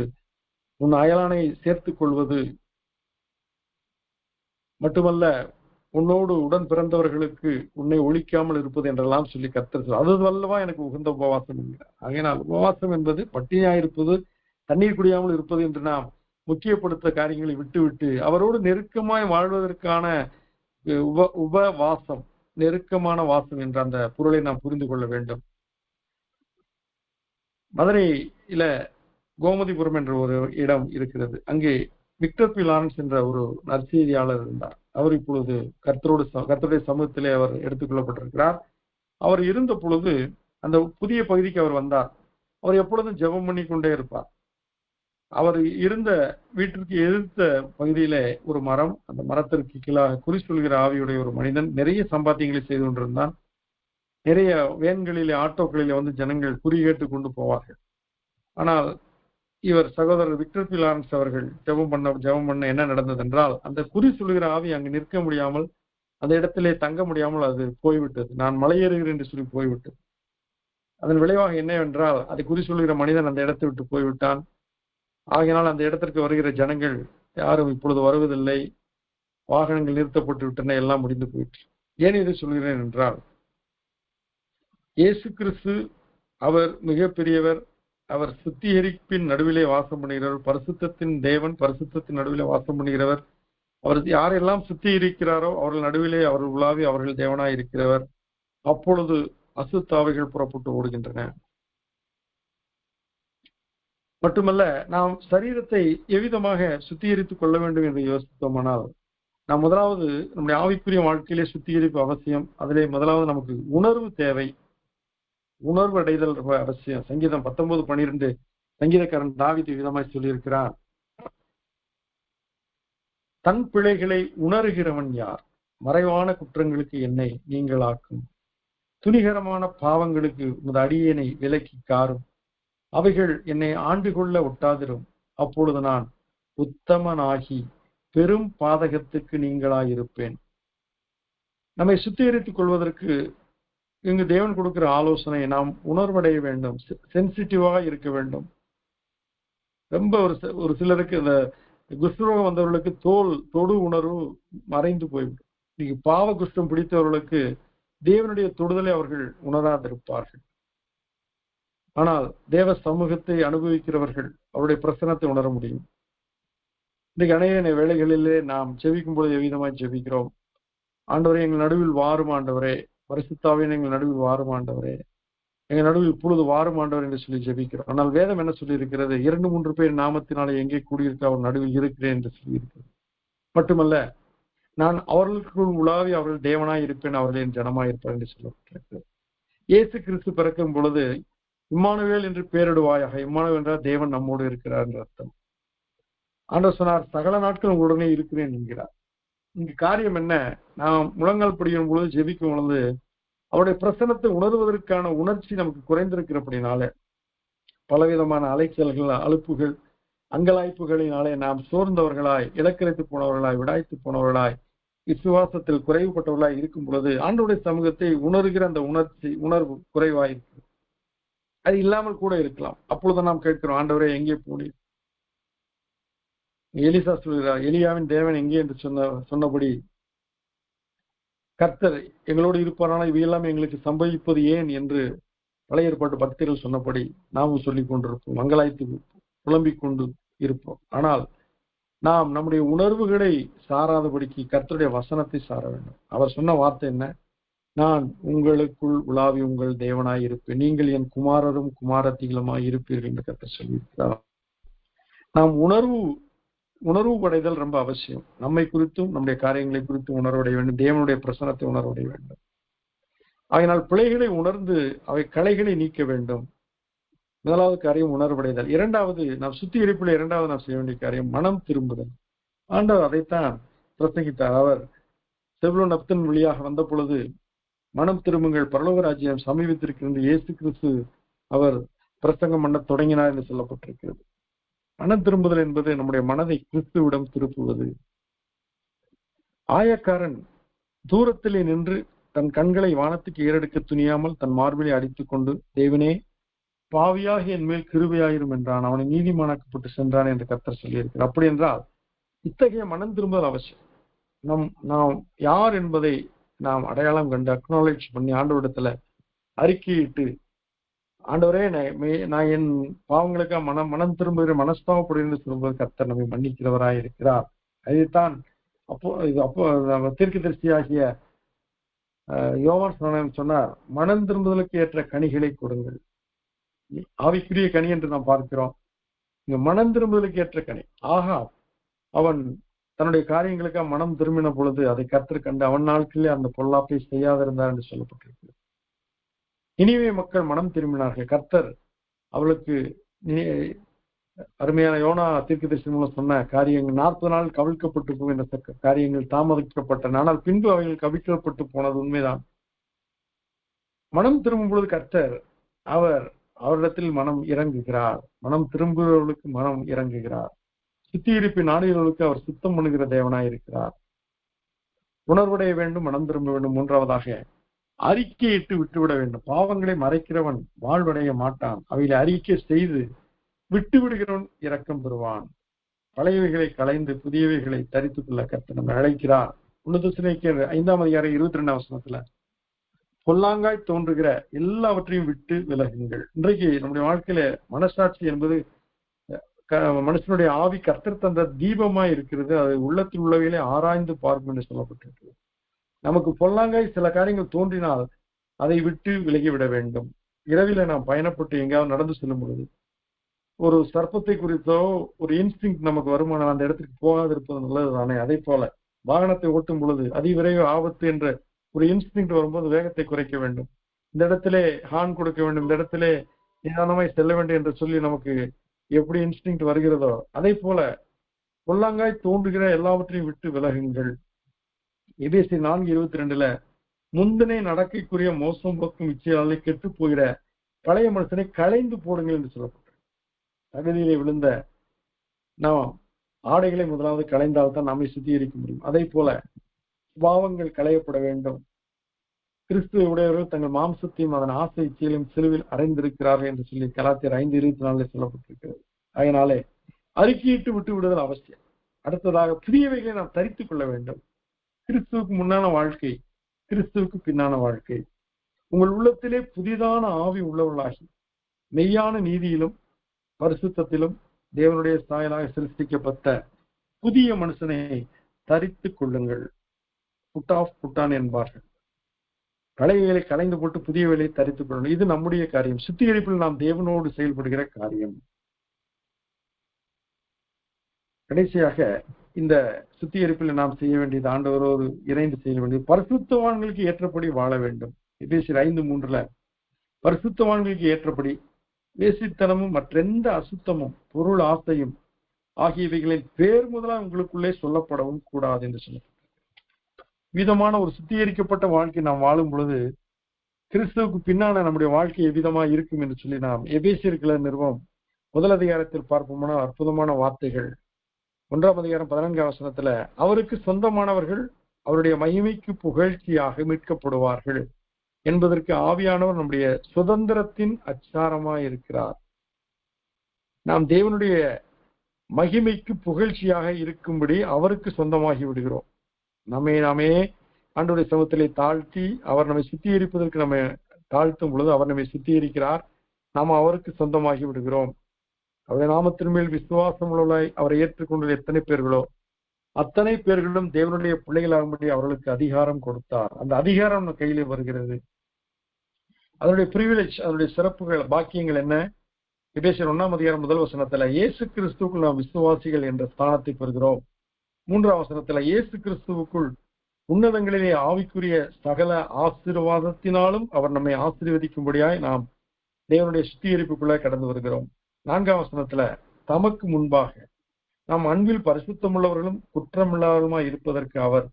உன் அயலானை சேர்த்துக் கொள்வது, மட்டுமல்ல உன்னோடு உடன் பிறந்தவர்களுக்கு உன்னை ஒழிக்காமல் இருப்பது என்றெல்லாம் சொல்லி கர்த்தர் அது அல்லவா எனக்கு உகந்த உபவாசம் என்கிறார். ஆகையினால் உபவாசம் என்பது பட்டினியாயிருப்பது, தண்ணீர் குடியாமல் இருப்பது என்று நாம் முக்கியப்படுத்த காரியங்களை விட்டுவிட்டு அவரோடு நெருக்கமாய் வாழ்வதற்கான உபவாசம், நெருக்கமான வாசம் என்ற அந்த பொருளை நாம் புரிந்து கொள்ள வேண்டும். மதுரையில கோமதிபுரம் என்ற ஒரு இடம் இருக்கிறது. அங்கே விக்டர் பி லாரன்ஸ் என்ற ஒரு நற்செய்தியாளர் இருந்தார். அவர் இப்பொழுது கர்த்தருடைய சமூகத்திலே அவர் எடுத்துக்கொள்ளப்பட்டிருக்கிறார். அவர் இருந்த பொழுது அந்த புதிய பகுதிக்கு அவர் வந்தார். அவர் எப்பொழுதும் ஜெபம் பண்ணி கொண்டே இருப்பார். அவர் இருந்த வீட்டிற்கு எதிர்த்த பகுதியில ஒரு மரம், அந்த மரத்திற்கு கீழாக குறி சொல்கிற ஆவியுடைய ஒரு மனிதன் நிறைய சம்பாத்தியங்களை செய்து கொண்டிருந்தான். நிறைய வேன்களிலே, ஆட்டோக்களிலே வந்து ஜனங்கள் குறி கேட்டு கொண்டு போவார்கள். ஆனால் இவர் சகோதரர் விக்டர் பி லாரன்ஸ் அவர்கள் ஜெபம் பண்ண என்ன நடந்தது என்றால், அந்த குறி சொல்கிற ஆவி அங்கு நிற்க முடியாமல், அந்த இடத்திலே தங்க முடியாமல் அது போய்விட்டது. நான் மலையேறுகிறேன் என்று சொல்லி போய்விட்டது. அதன் விளைவாக என்னவென்றால், அதை குறி சொல்கிற மனிதன் அந்த இடத்தை விட்டு போய்விட்டான். ஆகையினால் அந்த இடத்திற்கு வருகிற ஜனங்கள் யாரும் இப்பொழுது வருவதில்லை, வாகனங்கள் நிறுத்தப்பட்டு விட்டன, எல்லாம் முடிந்து போயிற்று. ஏன் இதை சொல்கிறேன் என்றால், இயேசு கிறிஸ்து அவர் மிகப்பெரியவர், அவர் சுத்திகரிப்பின் நடுவிலே வாசம் பண்ணுகிறவர், பரிசுத்தத்தின் தேவன், பரிசுத்தத்தின் நடுவிலே வாசம் பண்ணுகிறவர். அவர் யாரெல்லாம் சுத்திகரிக்கிறாரோ அவர்கள் நடுவிலே அவர்கள் உலாவி அவர்கள் தேவனாய் இருக்கிறவர். அப்பொழுது அசுத்தாவைகள் புறப்பட்டு ஓடுகின்றன. மட்டுமல்ல, நாம் சரீரத்தை எவ்விதமாக சுத்திகரித்துக் கொள்ள வேண்டும் என்று யோசித்தோமானால், நாம் முதலாவது நம்முடைய ஆவிக்குரிய வாழ்க்கையிலே சுத்திகரிப்பு அவசியம். அதிலே முதலாவது நமக்கு உணர்வு தேவை. உணர்வு அடைதல் அவசியம். சங்கீதம் 19:12 சங்கீதக்காரன் தாவீது விதமாய் சொல்லியிருக்கிறார், தன் பிழைகளை உணர்கிறவன் யார்? மறைவான குற்றங்களுக்கு என்னை நீங்களாக்கும், துணிகரமான பாவங்களுக்கு உமது அடியேனை விலக்கி காரும், அவைகள் என்னை ஆண்டு கொள்ள ஒட்டாதிரும், அப்பொழுது நான் உத்தமனாகி பெரும் பாதகத்துக்கு நீங்களாயிருப்பேன். நம்மை சுத்திகரித்துக் கொள்வதற்கு இங்கு தேவன் கொடுக்கிற ஆலோசனை, நாம் உணர்வடைய வேண்டும், சென்சிட்டிவாக இருக்க வேண்டும். ரொம்ப ஒரு சிலருக்கு இந்த குஷ்டரோகம் வந்தவர்களுக்கு தொடு உணர்வு மறைந்து போய்விடும். இன்னைக்கு பாவ குஷ்டம் பிடித்தவர்களுக்கு தேவனுடைய தொடுதலை அவர்கள் உணராதிருப்பார்கள். ஆனால் தேவ சமூகத்தை அனுபவிக்கிறவர்கள் அவருடைய பிரசனத்தை உணர முடியும். இன்னைக்கு அநேக வேளைகளிலே நாம் ஜெபிக்கும் பொழுது எவ்விதமாய் ஜெபிக்கிறோம்? ஆண்டவரே, எங்கள் நடுவில் வாரும் ஆண்டவரே, பரிசுத்தாவின் எங்கள் நடுவில் வாரும் ஆண்டவரே, எங்கள் நடுவில் இப்பொழுது வாரும் ஆண்டவர் என்று சொல்லி ஜெபிக்கிறோம். ஆனால் வேதம் என்ன சொல்லி இருக்கிறது? 2-3 பேர் நாமத்தினாலே எங்கே கூடியிருக்க அவர் நடுவில் இருக்கிறேன் என்று சொல்லி இருக்கிறது. மட்டுமல்ல, நான் அவர்களுக்குள் உலாவி அவர்கள் தேவனாய் இருப்பேன், அவர்கள் என் ஜனமாய் இருப்பார் என்று சொல்லப்பட்டிருக்கிறது. இயேசு கிறிஸ்து பிறக்கும் பொழுது இம்மானுவேல் என்று பெயரிடுவாயாக. இம்மானுவேல் என்றால் தேவன் நம்மோடு இருக்கிறார் என்ற அர்த்தம். ஆண்டவர் சொன்னார், சகல நாட்கள் உங்களுடனே இருக்கிறேன் என்கிறார். இங்கு காரியம் என்ன? நாம் முழங்கால் படியும் பொழுது, ஜெபிக்கும் பொழுது அவருடைய பிரசனத்தை உணர்வதற்கான உணர்ச்சி நமக்கு குறைந்திருக்கிறபடினால பலவிதமான அலைச்சல்கள், அலுப்புகள், அங்கலாய்ப்புகளினாலே நாம் சோர்ந்தவர்களாய், இலக்கரித்து போனவர்களாய், விடாய்த்து போனவர்களாய், விசுவாசத்தில் குறைவுபட்டவர்களாய் இருக்கும் பொழுது ஆண்டவருடைய சமூகத்தை உணர்கிற அந்த உணர்வு குறைவாயிருக்கு. அது இல்லாமல் கூட இருக்கலாம். அப்பொழுது நாம் கேட்கிறோம், ஆண்டவரே எங்கே போனீர்? எலிசா சொல்கிறார், எலியாவின் தேவன் எங்கே என்று சொன்னபடி கர்த்தர் எங்களோடு இருப்பாரானால் இவையெல்லாம் எங்களுக்கு சம்பவிப்பது ஏன் என்று பழைய ஏற்பாட்டு பக்தர்கள் சொன்னபடி நாமும் சொல்லிக் கொண்டிருப்போம், மங்களாய்த்து புலம்பிக் கொண்டு இருப்போம். ஆனால் நாம் நம்முடைய உணர்வுகளை சாராதபடிக்கு கர்த்தருடைய வசனத்தை சார வேண்டும். அவர் சொன்ன வார்த்தை என்ன? நான் உங்களுக்குள் உலாவி உங்கள் தேவனாய் இருப்பேன், நீங்கள் என் குமாரரும் குமாரத்திகளுமாய் இருப்பீர்கள் என்று கர்த்தர் சொல்லியிருக்கிறார். நாம் உணர்வு படைதல் ரொம்ப அவசியம். நம்மை குறித்தும் நம்முடைய காரியங்களை குறித்தும் உணர்வடைய வேண்டும், தேவனுடைய பிரசனத்தை உணர்வடைய வேண்டும். அதனால் பிழைகளை உணர்ந்து அவை களைகளை நீக்க வேண்டும். முதலாவது காரியம் உணர்வடைதல். இரண்டாவது, நாம் சுத்திகரிப்பில் இரண்டாவது நாம் செய்ய வேண்டிய காரியம் மனம் திரும்புதல். ஆண்டவர் அதைத்தான் பிரசங்கித்தார். அவர் செபுலோன் நப்தன் வழியாக வந்த பொழுது மனம் திரும்புங்கள், பரலோக ராஜ்யம் சமீபத்திருக்கிறது இயேசு கிறிஸ்து அவர் பிரசங்கம் பண்ண தொடங்கினார் என்று சொல்லப்பட்டிருக்கிறது. மனம் திரும்புதல் என்பது நம்முடைய மனதை கிறிஸ்துவிடம் திருப்புவது. ஆயக்காரன் தூரத்திலே நின்று தன் கண்களை வானத்துக்கு ஏறெடுக்க துணியாமல் தன் மார்பிலை அடித்துக் கொண்டு, தேவனே பாவியாக என் மேல் கிருபையாயிரும் என்றான். அவனை நீதிமானாக்கப்பட்டு சென்றான் என்று கர்த்தர் சொல்லியிருக்கிறார். அப்படி என்றால் இத்தகைய மனம் திரும்புதல் அவசியம். நாம் யார் என்பதை நாம் அடையாளம் கண்டு அக்னாலேஜ் பண்ணி ஆண்டவரிடத்துல அறிக்கையிட்டு, ஆண்டவரே நான் என் பாவங்களுக்காக மனம் திரும்புகிற மனஸ்தாபப்படுகிற திரும்புவது கர்த்தர் நம்மை மன்னிக்கிறவராய் இருக்கிறார். அதைத்தான் தீர்க்கதரிசியாகிய யோவான் ஸ்நானன் சொன்னார், மனம் திரும்புதலுக்கு ஏற்ற கனிகளை கொடுங்கள். ஆவிக்குரிய கனி என்று நாம் பார்க்கிறோம். இங்க மனம் திரும்புதலுக்கு ஏற்ற கனி. ஆகா, அவன் தன்னுடைய காரியங்களுக்காக மனம் திரும்பின பொழுது அதை கர்த்தர் கண்டு அவன் நாட்களிலே அந்த பொல்லாப்பை செய்யாதிருந்தார் என்று சொல்லப்பட்டிருக்கு. இனிமே மக்கள் மனம் திரும்பினார்கள். கர்த்தர் அவளுக்கு அருமையான யோனா தீர்க்கதரிசி மூலம் சொன்ன காரியங்கள் 40 நாள் கவிழ்க்கப்பட்டு போகின்ற காரியங்கள் தாமதிக்கப்பட்டன. ஆனால் பின்பு அவைகள் கவிழ்க்கப்பட்டு போனது உண்மைதான். மனம் திரும்பும் பொழுது கர்த்தர் அவரிடத்தில் மனம் இறங்குகிறார். மனம் திரும்புகிறவர்களுக்கு மனம் இறங்குகிறார். சுத்திகரிப்பின் நாடுகளுக்கு அவர் சுத்தம் பண்ணுகிற தேவனாய் இருக்கிறார். உணர்வுடைய வேண்டும், மனம் திரும்ப வேண்டும். மூன்றாவதாக அறிக்கையிட்டு விட்டுவிட வேண்டும். பாவங்களை மறைக்கிறவன் வாழ்வடைய மாட்டான், அவைகளை அறிக்கை செய்து விட்டு விடுகிறவன் இரக்கம் பெறுவான். பழையவைகளை களைந்து புதியவைகளை தரித்துக் கொள்ள கர்த்தர் நம்மை அழைக்கிறார். 1 தெசலோனிக்கேயர் 5ஆம் அதிகாரம் 22ஆம் வசனத்துல பொல்லாங்காய் தோன்றுகிற எல்லாவற்றையும் விட்டு விலகுங்கள். இன்றைக்கு நம்முடைய வாழ்க்கையில மனசாட்சி என்பது மனுஷனுடைய ஆவி கர்த்தர் தந்த தீபமாய் இருக்கிறது. அது உள்ளத்தில் உள்ளவையிலே ஆராய்ந்து பார்க்கும் என்று சொல்லப்பட்டிருக்கு. நமக்கு பொல்லாங்காய் சில காரியங்கள் தோன்றினால் அதை விட்டு விலகிவிட வேண்டும். இரவில நாம் பயணப்பட்டு எங்கேயாவது நடந்து செல்லும் பொழுது ஒரு சர்ப்பத்தை குறித்தோ ஒரு இன்ஸ்டிங் நமக்கு வருமானம் அந்த இடத்துக்கு போகாது இருப்பது நல்லது தானே. அதே போல வாகனத்தை ஓட்டும் பொழுது அதிவிரைவு ஆபத்து என்ற ஒரு இன்ஸ்டிங் வரும்போது வேகத்தை குறைக்க வேண்டும். இந்த இடத்திலே ஹார்ன் கொடுக்க வேண்டும், இந்த இடத்திலே நிதானமாய் செல்ல வேண்டும் என்று சொல்லி நமக்கு எப்படி இன்ஸ்டிங் வருகிறதோ அதே போல பொல்லாங்காய் தோன்றுகிற எல்லாவற்றையும் விட்டு விலகுங்கள். எபேசியர் 4:22 முந்தினை நடக்கைக்குரிய மோசம் போக்கும் இச்சையாலே கெட்டு போகிற பழைய மனுஷனை களைந்து போடுங்கள் என்று சொல்லப்பட்டது. தகுதியிலே விழுந்த நாம் ஆடைகளை முதலாவது களைந்தால்தான் நம்மை சுத்திகரிக்க முடியும். அதே போல பாவங்கள் களையப்பட வேண்டும். கிறிஸ்துவ உடையவர்கள் தங்கள் மாம்சத்தையும் அதன் ஆசை இச்சையிலும் சிலுவில் அறைந்திருக்கிறார்கள் என்று சொல்லி கலாத்தியர் 5:24 சொல்லப்பட்டிருக்கிறது. அதனாலே அறிக்கையிட்டு விட்டு விடுதல் அவசியம். அடுத்ததாக புதியவைகளை நாம் தரித்துக் கொள்ள வேண்டும். கிறிஸ்துவுக்கு முன்னான வாழ்க்கை, கிறிஸ்துவுக்கு பின்னான வாழ்க்கை. உங்கள் உள்ளத்திலே புதிதான ஆவி உள்ளவர்களாகி மெய்யான நீதியிலும் பரிசுத்தத்திலும் தேவனுடைய சாயலாக சிருஷ்டிக்கப்பட்ட புதிய மனுஷனை தரித்துக் கொள்ளுங்கள். புட் ஆஃப் புட்டான் என்பார்கள். பழையவைகளை கலைந்து போட்டு புதிய வேலையை தரித்துக் கொள்ளணும். இது நம்முடைய காரியம். சுத்திகரிப்பில் நாம் தேவனோடு செயல்படுகிற காரியம். கடைசியாக இந்த சுத்திகரிப்பில் நாம் செய்ய வேண்டியது ஆண்டவரோடு இணைந்து செய்ய வேண்டியது பரிசுத்தவான்களுக்கு ஏற்றபடி வாழ வேண்டும். எபேசியர் 5:3 பரிசுத்தவான்களுக்கு ஏற்றபடி வேசித்தனமும் மற்றெந்த அசுத்தமும் பொருள் ஆசையும் ஆகியவைகளின் பேர் முதலாக உங்களுக்குள்ளே சொல்லப்படவும் கூடாது என்று சொல்லப்பட்டது. விதமான ஒரு சுத்திகரிக்கப்பட்ட வாழ்க்கை நாம் வாழும் பொழுது கிறிஸ்துவுக்கு பின்னான நம்முடைய வாழ்க்கை எவ்விதமா இருக்கும் என்று சொல்லி நாம் எபேசியர் நிறுவம் 1 அதிகாரத்தில் பார்ப்போம்னா அற்புதமான வார்த்தைகள். 1ஆம் அதிகாரம் 14ஆம் வசனத்துல அவருக்கு சொந்தமானவர்கள் அவருடைய மகிமைக்கு புகழ்ச்சியாக மீட்கப்படுவார்கள் என்பதற்கு ஆவியானவர் நம்முடைய சுதந்திரத்தின் அச்சாரமாய் இருக்கிறார். நாம் தேவனுடைய மகிமைக்கு புகழ்ச்சியாக இருக்கும்படி அவருக்கு சொந்தமாகி விடுகிறோம். நாமே ஆண்டவருடைய சமூகத்திலே தாழ்த்தி அவர் நம்மை சுத்திகரிப்பதற்கு நம்ம தாழ்த்தும் பொழுது அவர் நம்மை சுத்திகரிக்கிறார். நாம் அவருக்கு சொந்தமாகி விடுகிறோம். அவருடைய நாமத்தின் மேல் விசுவாசம் உள்ளவர்களாய் அவரை ஏற்றுக்கொண்ட எத்தனை பேர்களோ அத்தனை பேர்களும் தேவனுடைய பிள்ளைகளாகும்படி அவர்களுக்கு அதிகாரம் கொடுத்தார். அந்த அதிகாரம் நம்ம கையிலே வருகிறது. அதனுடைய பிரிவிலேஜ், அதனுடைய சிறப்புகள், பாக்கியங்கள் என்ன? எபேசியர் 1ஆம் அதிகாரம் 1 வசனத்துல இயேசு கிறிஸ்துவுக்குள் நாம் விசுவாசிகள் என்ற ஸ்தானத்தை பெறுகிறோம். 3ஆம் வசனத்துல இயேசு கிறிஸ்துவுக்குள் உன்னதங்களிலே ஆவிக்குரிய சகல ஆசீர்வாதத்தினாலும் அவர் நம்மை ஆசீர்வதிக்கும்படியாய் நாம் தேவனுடைய சுத்திகரிப்புக்குள்ள கடந்து வருகிறோம். 4ஆம் வசனத்துல தமக்கு முன்பாக நாம் அன்பில் பரிசுத்தமுள்ளவர்களும் குற்றமில்லாதவர்களுமாய் இருப்பதற்கு அவர்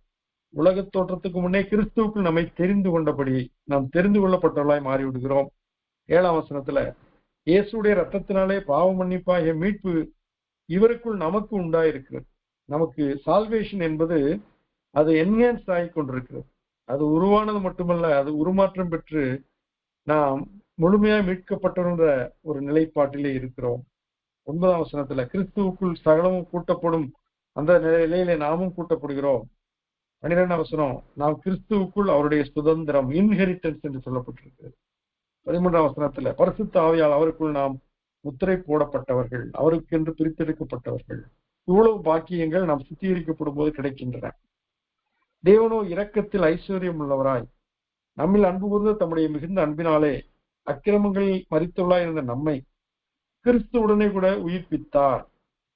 உலகத் தோற்றத்துக்கு முன்னே கிறிஸ்துவுக்குள் நம்மை தெரிந்து கொண்டபடி நாம் தெரிந்து கொள்ளப்பட்டவர்களாய் மாறிவிடுகிறோம். 7ஆம் வசனத்துல இயேசுடைய ரத்தத்தினாலே பாவ மன்னிப்பாகிய மீட்பு இவருக்குள் நமக்கு உண்டாயிருக்கிறது. நமக்கு சால்வேஷன் என்பது அது என்ஹான்ஸ் ஆகி கொண்டிருக்கிறது. அது உருவானது மட்டுமல்ல, அது உருமாற்றம் பெற்று நாம் முழுமையாய் மீட்கப்பட்டவன்ற ஒரு நிலைப்பாட்டிலே இருக்கிறோம். 9ஆம் வசனத்துல கிறிஸ்துவுக்குள் சகலமும் கூட்டப்படும் அந்த நிலையிலே நாமும் கூட்டப்படுகிறோம். 12ஆம் வசனம் நாம் கிறிஸ்துவுக்குள் அவருடைய சுதந்திரம், இன்ஹெரிட்டன்ஸ் என்று சொல்லப்பட்டிருக்கிறது. 13ஆம் வசனத்துல பரிசுத்த ஆவியால் அவருக்குள் நாம் முத்திரை போடப்பட்டவர்கள், அவருக்கு என்று பிரித்தெடுக்கப்பட்டவர்கள். இவ்வளவு பாக்கியங்கள் நாம் சுத்திகரிக்கப்படும் போது கிடைக்கின்றன. தேவனோ இரக்கத்தில் ஐஸ்வர்யம் உள்ளவராய் நம்மில் அன்பு கூர்ந்து தம்முடைய மிகுந்த அன்பினாலே அக்கிரமங்களில் மரித்தவளாய் இருந்த நம்மை கிறிஸ்துவுடனே கூட உயிர்ப்பித்தார்.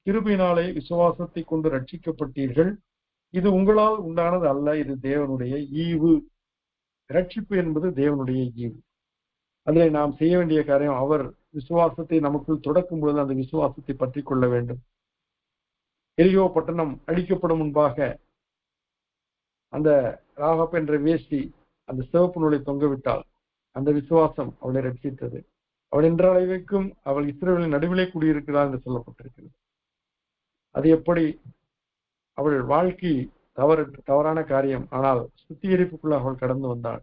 கிருபையினாலே விசுவாசத்தை கொண்டு ரட்சிக்கப்பட்டீர்கள். இது உங்களால் உண்டானது அல்ல, இது தேவனுடைய ஈவு. ரட்சிப்பு என்பது தேவனுடைய ஈவு. அதில் நாம் செய்ய வேண்டிய காரியம், அவர் விசுவாசத்தை நமக்குள் தொடக்கும் பொழுது அந்த விசுவாசத்தை பற்றி கொள்ள வேண்டும். எரிகோ பட்டணம் அழிக்கப்படும் முன்பாக அந்த ராகாப் என்ற வேஷ்டி அந்த சிவப்பு நூலை தொங்கவிட்டால் அந்த விசுவாசம் அவளை ரட்சித்தது. அவள் என்ற அளவிற்கும் அவள் இஸ்ரவேலின் நடுவிலே கூடியிருக்கிறார் என்று சொல்லப்பட்டிருக்கிறது. அது எப்படி அவள் வாழ்க்கை தவறான காரியம், ஆனால் சுத்திகரிப்புக்குள்ள அவள் கடந்து வந்தாள்.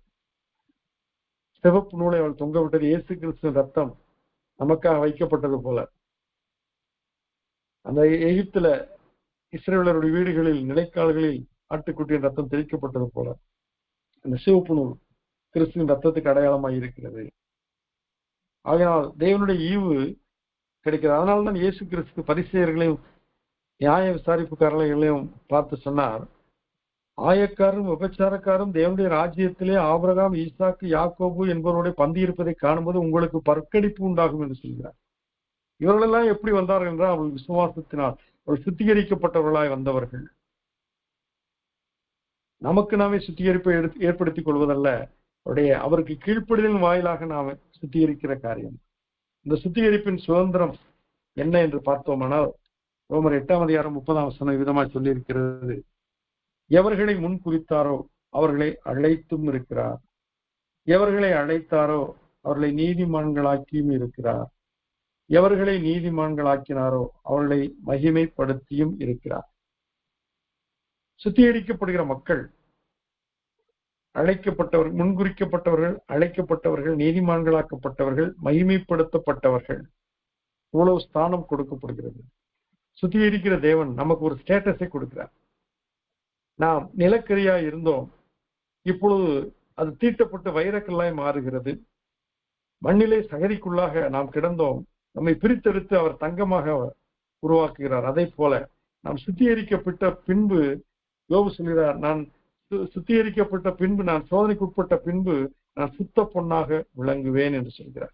சிவப்பு நூலை அவள் தொங்கவிட்டது இயேசு கிறிஸ்துவின் ரத்தம் நமக்காக வைக்கப்பட்டது போல. அந்த எகிப்துல இஸ்ரவேலருடைய வீடுகளில் நிலைக்கால்களில் ஆட்டுக்குட்டியின் ரத்தம் தெளிக்கப்பட்டது போல அந்த சிவப்பு நூல் கிறிஸ்துவின் ரத்தத்துக்கு அடையாளமாக இருக்கிறது. ஆகையால் தேவனுடைய ஈவு கிடைக்கிறது. அதனால்தான் இயேசு கிறிஸ்து பரிசேயர்களையும் நியாய விசாரிப்புக்காரர்களையும் பார்த்து சொன்னார், ஆயக்காரும் விபச்சாரக்காரும் தேவனுடைய ராஜ்யத்திலே ஆபிரகாம், ஈசாக்கு, யாக்கோபு என்பவருடைய பந்தி இருப்பதை காணும்போது உங்களுக்கு பற்கடிப்பு உண்டாகும் என்று சொல்கிறார். இவர்களெல்லாம் எப்படி வந்தார்கள் என்றால் அவர்கள் விசுவாசத்தினால் அவர்கள் சுத்திகரிக்கப்பட்டவர்களாய் வந்தவர்கள். நமக்கு நாமே சுத்திகரிப்பை ஏற்படுத்திக் கொள்வதல்ல, அவருக்கு கீழ்ப்படிதலின் வாயிலாக நாம் சுத்திகரிக்கிற காரியம். இந்த சுத்திகரிப்பின் சுதந்திரம் என்ன என்று பார்த்தோமானால் ரோமர் 8ஆம் அதிகாரம் 30ஆம் வசனம் விதமாய் சொல்லி இருக்கிறது. எவர்களை முன் குறித்தாரோ அவர்களை அழைத்தும் இருக்கிறார், எவர்களை அழைத்தாரோ அவர்களை நீதிமான்களாக்கியும் இருக்கிறார், எவர்களை நீதிமான்களாக்கினாரோ அவர்களை மகிமைப்படுத்தியும் இருக்கிறார். சுத்திகரிக்கப்படுகிற மக்கள் அழைக்கப்பட்டவர்கள், முன்குறிக்கப்பட்டவர்கள், அழைக்கப்பட்டவர்கள், நீதிமான்களாக்கப்பட்டவர்கள், மகிமைப்படுத்தப்பட்டவர்கள். இவ்வளவு ஸ்தானம் கொடுக்கப்படுகிறது. சுத்திகரிக்கிற தேவன் நமக்கு ஒரு ஸ்டேட்டஸை கொடுக்கிறார். நாம் நிலக்கரியா இருந்தோம், இப்பொழுது அது தீட்டப்பட்டு வைரக்கல்லாய் மாறுகிறது. மண்ணிலே சகதிக்குள்ளாக நாம் கிடந்தோம், நம்மை பிரித்தெடுத்து அவர் தங்கமாக உருவாக்குகிறார். அதே போல நாம் சுத்திகரிக்கப்பட்ட பின்பு யோபு சொல்கிறார், நான் சுத்திகரிக்கப்பட்ட பின்பு, நான் சோதனைக்கு உட்பட்ட பின்பு நான் சுத்த பொன்னாக விளங்குவேன் என்று சொல்கிறார்.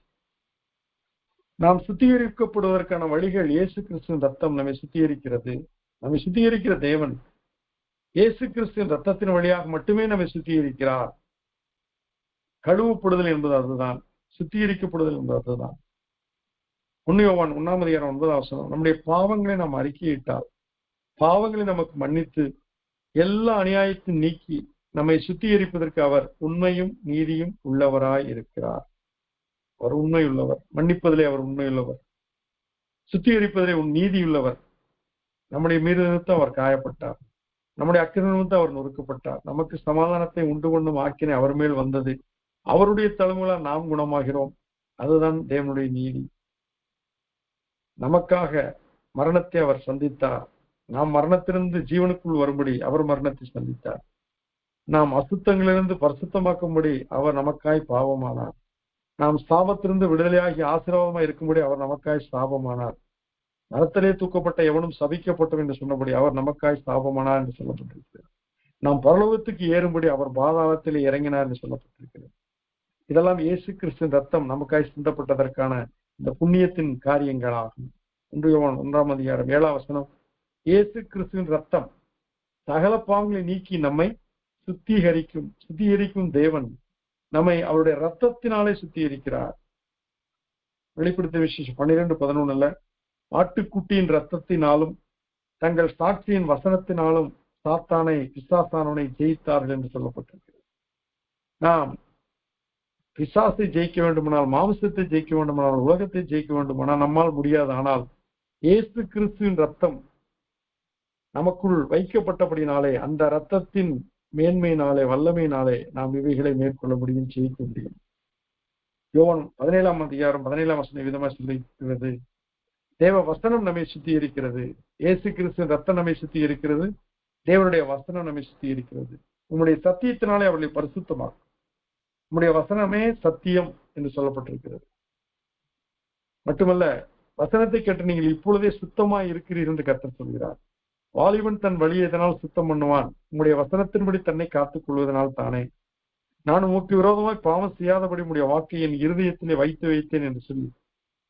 நாம் சுத்திகரிக்கப்படுவதற்கான வழிகள் இயேசு கிறிஸ்துவின் ரத்தம் நம்மை சுத்திகரிக்கிறது. நம்மை சுத்திகரிக்கிற தேவன் இயேசு கிறிஸ்துவின் ரத்தத்தின் வழியாக மட்டுமே நம்மை சுத்திகரிக்கிறார். கழுவப்படுதல் என்பது அதுதான், சுத்திகரிக்கப்படுதல் என்பது அதுதான். 1 யோவான் 1ஆம் அதிகாரம் 9ஆம் வசனம், நம்முடைய பாவங்களை நாம் அறிக்கையிட்டால் பாவங்களை நமக்கு மன்னித்து எல்லா அநியாயத்தையும் நீக்கி நம்மை சுத்திகரிப்பதற்கு அவர் உண்மையும் நீதியும் உள்ளவராய் இருக்கிறார். அவர் உண்மையுள்ளவர், மன்னிப்பதிலே அவர் உண்மையுள்ளவர், சுத்திகரிப்பதிலே நீதியுள்ளவர். நம்முடைய மீது நிமித்தம் அவர் காயப்பட்டார், நம்முடைய அக்கிரம நிமித்தம் அவர் நொறுக்கப்பட்டார், நமக்கு சமாதானத்தை உண்டு கொண்டும் ஆக்கினை அவர் மேல் வந்தது. அவருடைய தழும்புகளால் நாம் குணமாகிறோம். அதுதான் தேவனுடைய நீதி. நமக்காக மரணத்தை அவர் சந்தித்தார். நாம் மரணத்திலிருந்து ஜீவனுக்குள் வரும்படி அவர் மரணத்தை சந்தித்தார். நாம் அசுத்தங்களிலிருந்து பரிசுத்தமாக்கும்படி அவர் நமக்காய் பாவமானார். நாம் சாபத்திலிருந்து விடுதலையாகி ஆசீர்வாதமாய் இருக்கும்படி அவர் நமக்காய் சாபமானார். மரத்திலே தூக்கப்பட்ட எவனும் சபிக்கப்பட்டவன் என்று சொன்னபடி அவர் நமக்காய் சாபமானார் என்று சொல்லப்பட்டிருக்கிறது. நாம் பரலோகத்துக்கு ஏறும்படி அவர் பாதாளத்திலே இறங்கினார் என்று சொல்லப்பட்டிருக்கிறது. இதெல்லாம் இயேசு கிறிஸ்துவின் ரத்தம் நமக்காய் சிந்தப்பட்டதற்கான இந்த புண்ணியத்தின் காரியங்களாகும். 1 யோவான் 1:7 இயேசு கிறிஸ்துவின் ரத்தம் சகல பாவங்களை நீக்கி நம்மை சுத்திகரிக்கும் தேவன் நம்மை அவருடைய ரத்தத்தினாலே சுத்திகரிக்கிறார். வெளிப்படுத்திய விசேஷம் 12:11 ஆட்டுக்குட்டியின் ரத்தத்தினாலும் தங்கள் சாட்சியின் வசனத்தினாலும் சாத்தானை பிசாசானவனை ஜெயித்தார்கள் என்று சொல்லப்பட்டிருக்கிறது. நாம் பிசாசை ஜெயிக்க வேண்டுமானால், மாம்சத்தை ஜெயிக்க வேண்டுமானால், உலகத்தை ஜெயிக்க வேண்டுமானால் நம்மால் முடியாது. ஆனால் இயேசு கிறிஸ்துவின் ரத்தம் நமக்குள் வைக்கப்பட்டபடினாலே, அந்த ரத்தத்தின் மேன்மையினாலே, வல்லமையினாலே நாம் இவைகளை மேற்கொள்ள முடியும், ஜெயிக்க முடியும். யோவான் 17:17 விதமாக சொல்லியிருக்கிறது. தேவ வசனம் நம்மை சுத்திகரிக்கிறது. இயேசு கிறிஸ்துவின் ரத்தம் நம்மை சுத்திகரிக்கிறது. தேவனுடைய வசனம் நம்மை சுத்திகரிக்கிறது. உம்முடைய சத்தியத்தினாலே அவர்களை பரிசுத்தமாக்கும். உம்முடைய வசனமே சத்தியம் என்று சொல்லப்பட்டிருக்கிறது. மட்டுமல்ல, வசனத்தை கேட்டு நீங்கள் இப்பொழுதே சுத்தமாய் இருக்கிறீர்கள் என்று கர்த்தர் சொல்கிறார். வாலிபன் தன் வழியை எதனால் சுத்தம் பண்ணுவான்? உம்முடைய வசனத்தின்படி தன்னை காத்துக் கொள்வதனால் தானே. நான் உமக்கு விரோதமாய் பாவம் செய்யாதபடி உம்முடைய வாக்கை என் இருதயத்திலே வைத்து வைத்தேன் என்று சொல்லி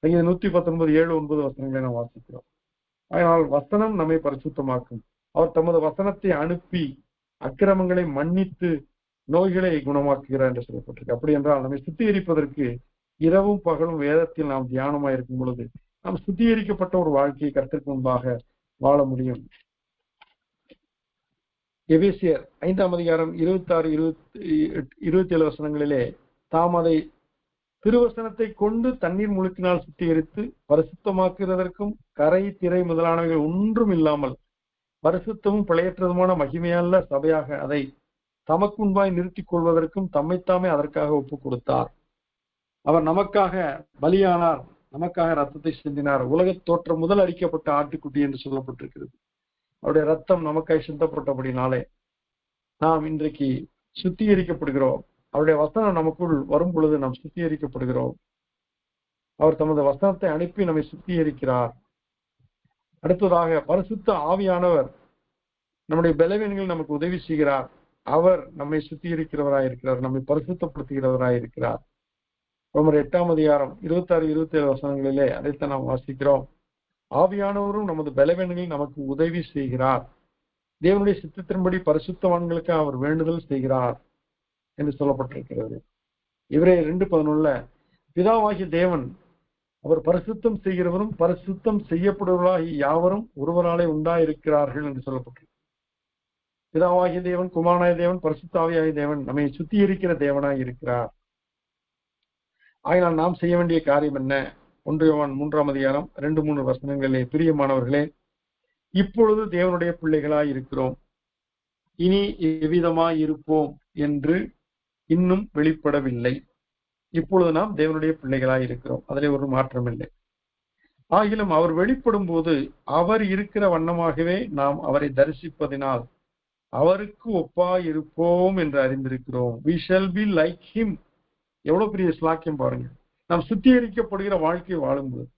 119:7-9 நாம் வாசிக்கிறோம். அதனால் வசனம் நம்மை பரிசுத்தமாக்கும். அவர் தமது வசனத்தை அனுப்பி அக்கிரமங்களை மன்னித்து நோய்களை குணமாக்குகிறார் என்று சொல்லப்பட்டிருக்கு. அப்படி என்றால் நம்மை சுத்திகரிப்பதற்கு இரவும் பகலும் வேதத்தில் நாம் தியானமாக இருக்கும் பொழுது நாம் சுத்திகரிக்கப்பட்ட ஒரு வாழ்க்கையை கர்த்தருக்கு முன்பாக வாழ முடியும். எபேசியர் 5:26-27 தாம் அதை திருவசனத்தை கொண்டு தண்ணீர் முழுக்கினால் சுத்திகரித்து பரிசுத்தமாக்குவதற்கும் கரை திரை முதலானவைகள் ஒன்றும் இல்லாமல் பரிசுத்தமும் பிழையற்றதுமான மகிமையல்ல சபையாக அதை தமக்கு முன்பாய் நிறுத்திக் கொள்வதற்கும் தம்மைத்தாமே அதற்காக ஒப்புக் கொடுத்தார். அவர் நமக்காக பலியானார், நமக்காக ரத்தத்தை சிந்தினார். உலக தோற்றம் முதல் அடிக்கப்பட்ட ஆட்டுக்குட்டி என்று சொல்லப்பட்டிருக்கிறது. அவருடைய ரத்தம் நமக்காய் சிந்தப்பட்டபடினாலே நாம் இன்றைக்கு சுத்திகரிக்கப்படுகிறோம். அவருடைய வசனம் நமக்குள் வரும் பொழுது நாம் சுத்திகரிக்கப்படுகிறோம். அவர் தமது வசனத்தை அனுப்பி நம்மை சுத்திகரிக்கிறார். அடுத்ததாக பரிசுத்த ஆவியானவர் நம்முடைய பலவீனங்கள் நமக்கு உதவி செய்கிறார். அவர் நம்மை சுத்திகரிக்கிறவராயிருக்கிறார், நம்மை பரிசுத்தப்படுத்துகிறவராயிருக்கிறார். ரோமர் 8:26-27 அதைத்தான் நாம் வாசிக்கிறோம். ஆவியானவரும் நமது பலவீனங்களில் நமக்கு உதவி செய்கிறார். தேவனுடைய சித்தத்தின்படி பரிசுத்தவான்களுக்கு அவர் வேண்டுதல் செய்கிறார் என்று சொல்லப்பட்டிருக்கிறது. எபிரேயர் 2:11 பிதாவாகிய தேவன் அவர் பரிசுத்தம் செய்கிறவரும் பரிசுத்தம் செய்யப்படுவர்களாகி யாவரும் ஒருவராலே உண்டாயிருக்கிறார்கள் என்று சொல்லப்பட்டிருக்கு. பிதாவாகிய தேவன், குமாரனாய தேவன், பரிசுத்த ஆவியாகிய தேவன் நம்மை சுத்திகரிக்கிற தேவனாய் இருக்கிறார். ஆகினால் நாம் செய்ய வேண்டிய காரியம் என்ன? 1 யோவான் 3:2-3 பிரியமானவர்களே, இப்பொழுது தேவனுடைய பிள்ளைகளாய் இருக்கிறோம், இனி எவ்விதமாய் இருப்போம் என்று இன்னும் வெளிப்படவில்லை. இப்பொழுது நாம் தேவனுடைய பிள்ளைகளாய் இருக்கிறோம், அதிலே ஒரு மாற்றம் இல்லை. ஆகிலும் அவர் வெளிப்படும் போது அவர் இருக்கிற வண்ணமாகவே நாம் அவரை தரிசிப்பதினால் அவருக்கு ஒப்பாய் இருப்போம் என்று அறிந்திருக்கிறோம். we shall be like him. எவ்வளவு பெரிய ஸ்லாக்கியம் பாருங்க. நாம் சுத்திகரிக்கப்படுகிற வாழ்க்கை வாழும் பொழுது,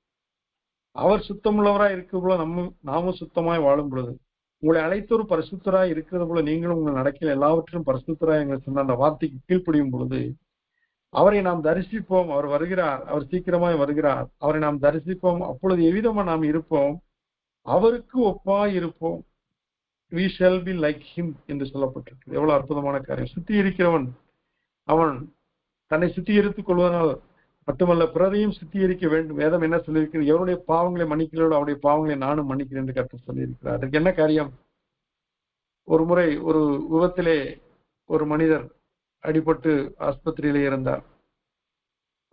அவர் சுத்தமுள்ளவராய் இருக்கிற போல நாமும் சுத்தமாய் வாழும் பொழுது, உங்களை அழைத்தொரு பரிசுத்தராய் இருக்கிறது போல நீங்களும் உங்கள் நடக்கையில் எல்லாவற்றிலும் பரிசுத்தராய் எங்களை சொன்ன அந்த வார்த்தைக்கு கீழ்ப்படியும் பொழுது அவரை நாம் தரிசிப்போம். அவர் வருகிறார், அவர் சீக்கிரமாய் வருகிறார். அவரை நாம் தரிசிப்போம். அப்பொழுது எவ்விதமா நாம் இருப்போம்? அவருக்கு ஒப்பாய் இருப்போம். we shall be like him என்று சொல்லப்பட்டிருக்கு. எவ்வளவு அற்புதமான காரியம். சுத்திகரிக்கிறவன் அவன் தன்னை சுத்திகரித்துக் கொள்வதனால் மட்டுமல்ல பிறரையும் சுத்திகரிக்க வேண்டும். வேதம் என்ன சொல்லியிருக்கிறது? எவருடைய பாவங்களை மன்னிக்கிறோடு அவருடைய பாவங்களை நானும் மன்னிக்கிறேன் என்று கர்த்தர் சொல்லியிருக்கிறார். அதற்கு என்ன காரியம்? ஒரு முறை ஒரு விபத்திலே ஒரு மனிதர் அடிபட்டு ஆஸ்பத்திரியிலே இருந்தார்.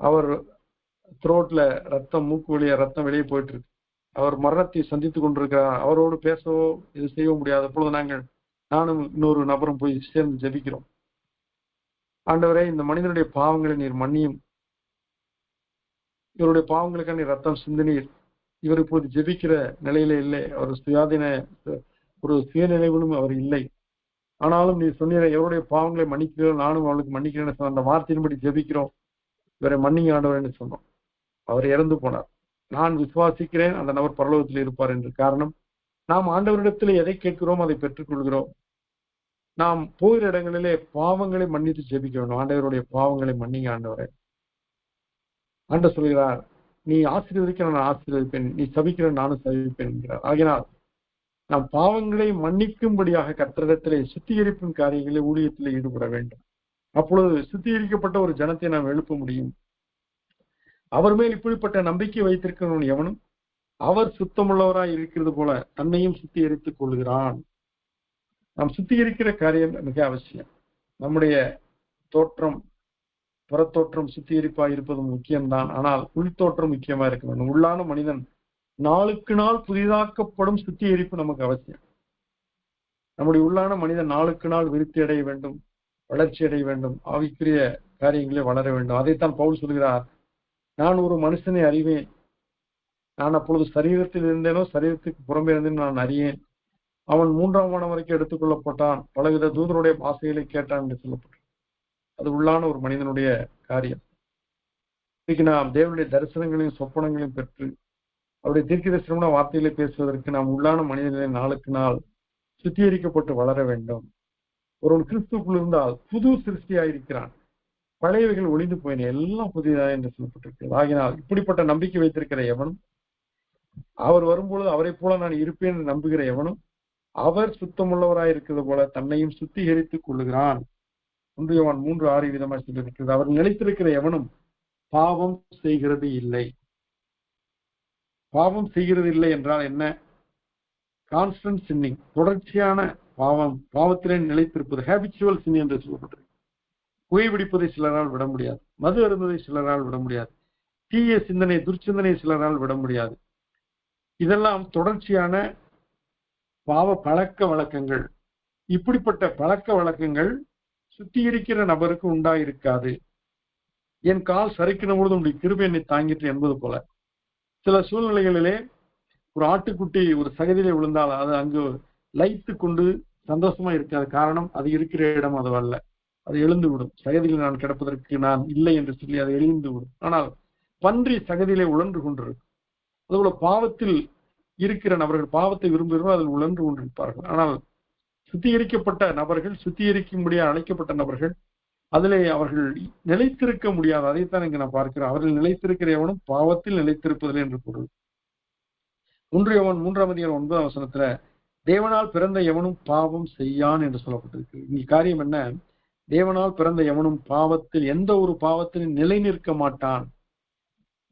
அவர் த்ரோட்ல ரத்தம், மூக்கு வழியா ரத்தம் வெளியே போயிட்டு இருக்கு. அவர் மரணத்தை சந்தித்துக் கொண்டிருக்கிறார். அவரோடு பேசவோ இது செய்ய முடியாது. அப்பொழுது நானும் இன்னொரு நபரும் போய் சேர்ந்து ஜெபிக்கிறோம். ஆண்டவரே, இந்த மனிதனுடைய பாவங்களை நீர் மன்னியும், இவருடைய பாவங்களுக்காக நீர் ரத்தம் சிந்தினீர். இவர் இப்போது ஜெபிக்கிற நிலையில இல்லை, அவர் ஒரு சுயநினைவிலும் அவர் இல்லை. ஆனாலும் நீர் சொன்னீர, எவருடைய பாவங்களை மன்னிக்கிறோம் நானும் அவளுக்கு மன்னிக்கிறேன்னு சொன்ன அந்த வார்த்தையின்படி ஜெபிக்கிறோம், இவரை மன்னிங்க ஆண்டவரேன்னு சொன்னோம். அவர் இறந்து போனார். நான் விசுவாசிக்கிறேன் அந்த நபர் பரலோகத்தில் இருப்பார் என்று. காரணம், நாம் ஆண்டவரிடத்தில் எதை கேட்கிறோம் அதை பெற்றுக்கொள்கிறோம். நாம் போகிற இடங்களிலே பாவங்களை மன்னித்து ஜெபிக்க வேண்டும். ஆண்டவருடைய பாவங்களை மன்னிங்க ஆண்டவரே. ஆண்டவர் சொல்கிறார், நீ ஆசீர்வதிக்கிற நான் ஆசீர்வதிப்பேன், நீ சபிக்கிற நானும் சபிப்பேன் என்கிறார். ஆகினால் நாம் பாவங்களை மன்னிக்கும்படியாக கர்த்தரிடத்திலே சுத்திகரிப்பின் காரியங்களில் ஊழியத்தில் ஈடுபட வேண்டும். அப்பொழுது சுத்திகரிக்கப்பட்ட ஒரு ஜனத்தை நாம் எழுப்ப முடியும். அவர் மேல் இப்படிப்பட்ட நம்பிக்கை வைத்திருக்கிறவன் எவனும் அவர் சுத்தமுள்ளவராய் இருக்கிறது போல தன்னையும் சுத்திகரித்துக் கொள்கிறான். நாம் சுத்திகரிக்கிற காரியம் மிக அவசியம். நம்முடைய தோற்றம், புறத்தோற்றம் சுத்திகரிப்பாக இருப்பது முக்கியம்தான். ஆனால் உள்தோற்றம் முக்கியமா இருக்க வேண்டும். உள்ளான மனிதன் நாளுக்கு நாள் புதிதாக்கப்படும் சுத்திகரிப்பு நமக்கு அவசியம். நம்முடைய உள்ளான மனிதன் நாளுக்கு நாள் விருத்தி அடைய வேண்டும், வளர்ச்சி அடைய வேண்டும், ஆவிக்குரிய காரியங்களே வளர வேண்டும். அதைத்தான் பவுல் சொல்கிறார், நான் ஒரு மனுஷனை அறிவேன், நான் அப்பொழுது சரீரத்தில் இருந்தேனோ சரீரத்துக்கு புறம்பே இருந்தேனோ நான் அறியேன். அவன் 3ஆம் வானம் வரைக்கும் எடுத்துக் கொள்ளப்பட்டான், பலவித தூதருடைய பாஷைகளை கேட்டான் என்று சொல்லப்பட்டது. அது உள்ளான ஒரு மனிதனுடைய காரியம். இன்னைக்கு நாம் தேவனுடைய தரிசனங்களையும் சொப்பனங்களையும் பெற்று அவருடைய தீர்க்கதரிசனமான வார்த்தைகளை பேசுவதற்கு நாம் உள்ளான மனிதர்களை நாளுக்கு நாள் சுத்திகரிக்கப்பட்டு வளர வேண்டும். ஒருவன் கிறிஸ்துக்குள் இருந்தால் புது சிருஷ்டியாயிருக்கிறான், பழையவைகள் ஒளிந்து போயின, எல்லாம் புதிதாக என்று சொல்லப்பட்டிருக்கிறது. ஆகினால் இப்படிப்பட்ட நம்பிக்கை வைத்திருக்கிற எவனும், அவர் வரும்பொழுது அவரை போல நான் இருப்பேன் என்று நம்புகிற எவனும் அவர் சுத்தமுள்ளவராய் இருக்கிறது போல தன்னையும் சுத்திகரித்துக் கொள்ளுகிறான். 1 யோவான் 3:6 விதமாக சொல்லியிருக்கிறது. அவர் நிலைத்திருக்கிற எவனும் பாவம் செய்கிறது இல்லை. பாவம் செய்கிறது இல்லை என்றால் என்ன? கான்ஸ்டன்ட் சின்னிங், தொடர்ச்சியான பாவத்திலே நிலைத்திருப்பது, ஹேபிச்சுவல் சின் என்று சொல்லப்பட்டிருக்கு. புகைப்பிடிப்பதை சிலரால் விட முடியாது, மது அருந்துவதை சிலரால் விட முடியாது, தீய சிந்தனை துர்ச்சிந்தனை சிலரால் விட முடியாது. இதெல்லாம் தொடர்ச்சியான பாவ பழக்க வழக்கங்கள். இப்படிப்பட்ட பழக்க வழக்கங்கள் சுத்திகரிக்கிற நபருக்கு உண்டாயிருக்காது. என் கால் சரிக்கிற பொழுது உங்களுடைய கிருபை என்னை தாங்கிட்டு என்பது போல சில சூழ்நிலைகளிலே ஒரு ஆட்டுக்குட்டி ஒரு சகதியிலே விழுந்தால் அது அங்கு லைத்து கொண்டு சந்தோஷமா இருக்காது. காரணம், அது இருக்கிற இடம் அது அல்ல, அது எழுந்து விடும். சகதியில் நான் கிடப்பதற்கு நான் இல்லை என்று சொல்லி அதை எழுந்து விடும். ஆனால் பன்றி சகதியிலே உழன்று கொண்டிருக்கும். அதுபோல பாவத்தில் இருக்கிற நபர்கள், பாவத்தை விரும்புகிறவர்கள் அதில் உழன்று கொண்டிருப்பார்கள். ஆனால் சுத்திகரிக்கப்பட்ட நபர்கள், சுத்திகரிக்கும்படியாக அழைக்கப்பட்ட நபர்கள், அதிலே அவர்கள் நிலைத்திருக்க முடியாது. அதைத்தான் இங்கு நான் பார்க்கிறேன். அவர்கள் நிலைத்திருக்கிற எவனும் பாவத்தில் நிலைத்திருப்பதில்லை என்று பொருள். 1 யோவான் 3:9 தேவனால் பிறந்த எவனும் பாவம் செய்யான் என்று சொல்லப்பட்டிருக்கு. இங்க காரியம் என்ன? தேவனால் பிறந்த எவனும் பாவத்தில், எந்த ஒரு பாவத்திலும் நிலை நிற்க மாட்டான்,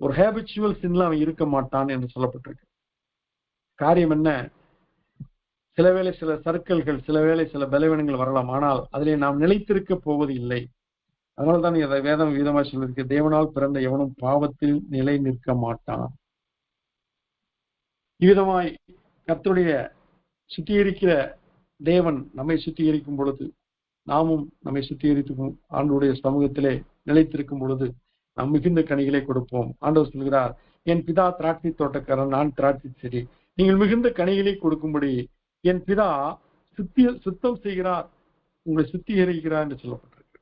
ஒரு ஹேபிச்சுவல் சின்ல அவன் இருக்க மாட்டான் என்று சொல்லப்பட்டிருக்கு. காரியம் என்ன? சில வேளை சில சர்க்கிள்கள், சில வேளை சில பலவீனங்கள் வரலாம், ஆனால் அதிலே நாம் நிலைத்திருக்க போவது இல்லை. அதனால்தான் இதை வேதம் விதமாக சொல்லியிருக்கு, தேவனால் பிறந்த எவனும் பாவத்தில் நிலை நிற்க மாட்டான். இவ்விதமாய் கர்த்தருடைய சுத்திகரிக்கிற தேவன் நம்மை சுத்திகரிக்கும் பொழுது நாமும் நம்மை சுத்திகரித்துக்கும் ஆண்டவருடைய சமூகத்திலே நிலைத்திருக்கும் பொழுது நாம் மிகுந்த கனிகளை கொடுப்போம். ஆண்டவர் சொல்கிறார், என் பிதா திராட்சை தோட்டக்காரன், நான் திராட்சை செடி, நீங்கள் மிகுந்த கனிகளை கொடுக்கும்படி என் பிதா சுத்தம் செய்கிறார், உங்களை சுத்திகரிக்கிறார் என்று சொல்லப்பட்டிருக்கு.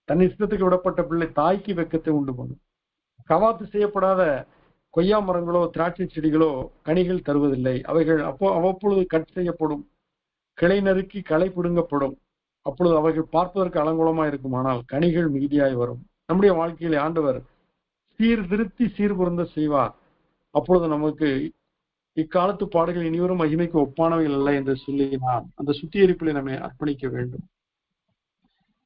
தன் இஷ்டத்துக்கு விடப்பட்ட பிள்ளை தாய்க்கு வெக்கத்தை உண்டு பண்ணும். கவாத்து செய்யப்படாத கொய்யா மரங்களோ திராட்சை செடிகளோ கனிகள் தருவதில்லை. அவைகள் அவ்வப்பொழுது கட் செய்யப்படும், கிளை நறுக்கி களை பிடுங்கப்படும். அப்பொழுது அவைகள் பார்ப்பதற்கு அலங்கோலமா இருக்கும், ஆனால் கனிகள் மிகுதியாய் வரும். நம்முடைய வாழ்க்கையிலே ஆண்டவர் சீர்திருத்தி சீர்பொருந்த செய்வார். அப்பொழுது நமக்கு இக்காலத்து பாடுகள் இனிவரும் மகிமைக்கு ஒப்பானவைகள் அல்ல என்று சொல்லி நாம் அந்த சுத்திகரிப்பிலே நம்மை அர்ப்பணிக்க வேண்டும்.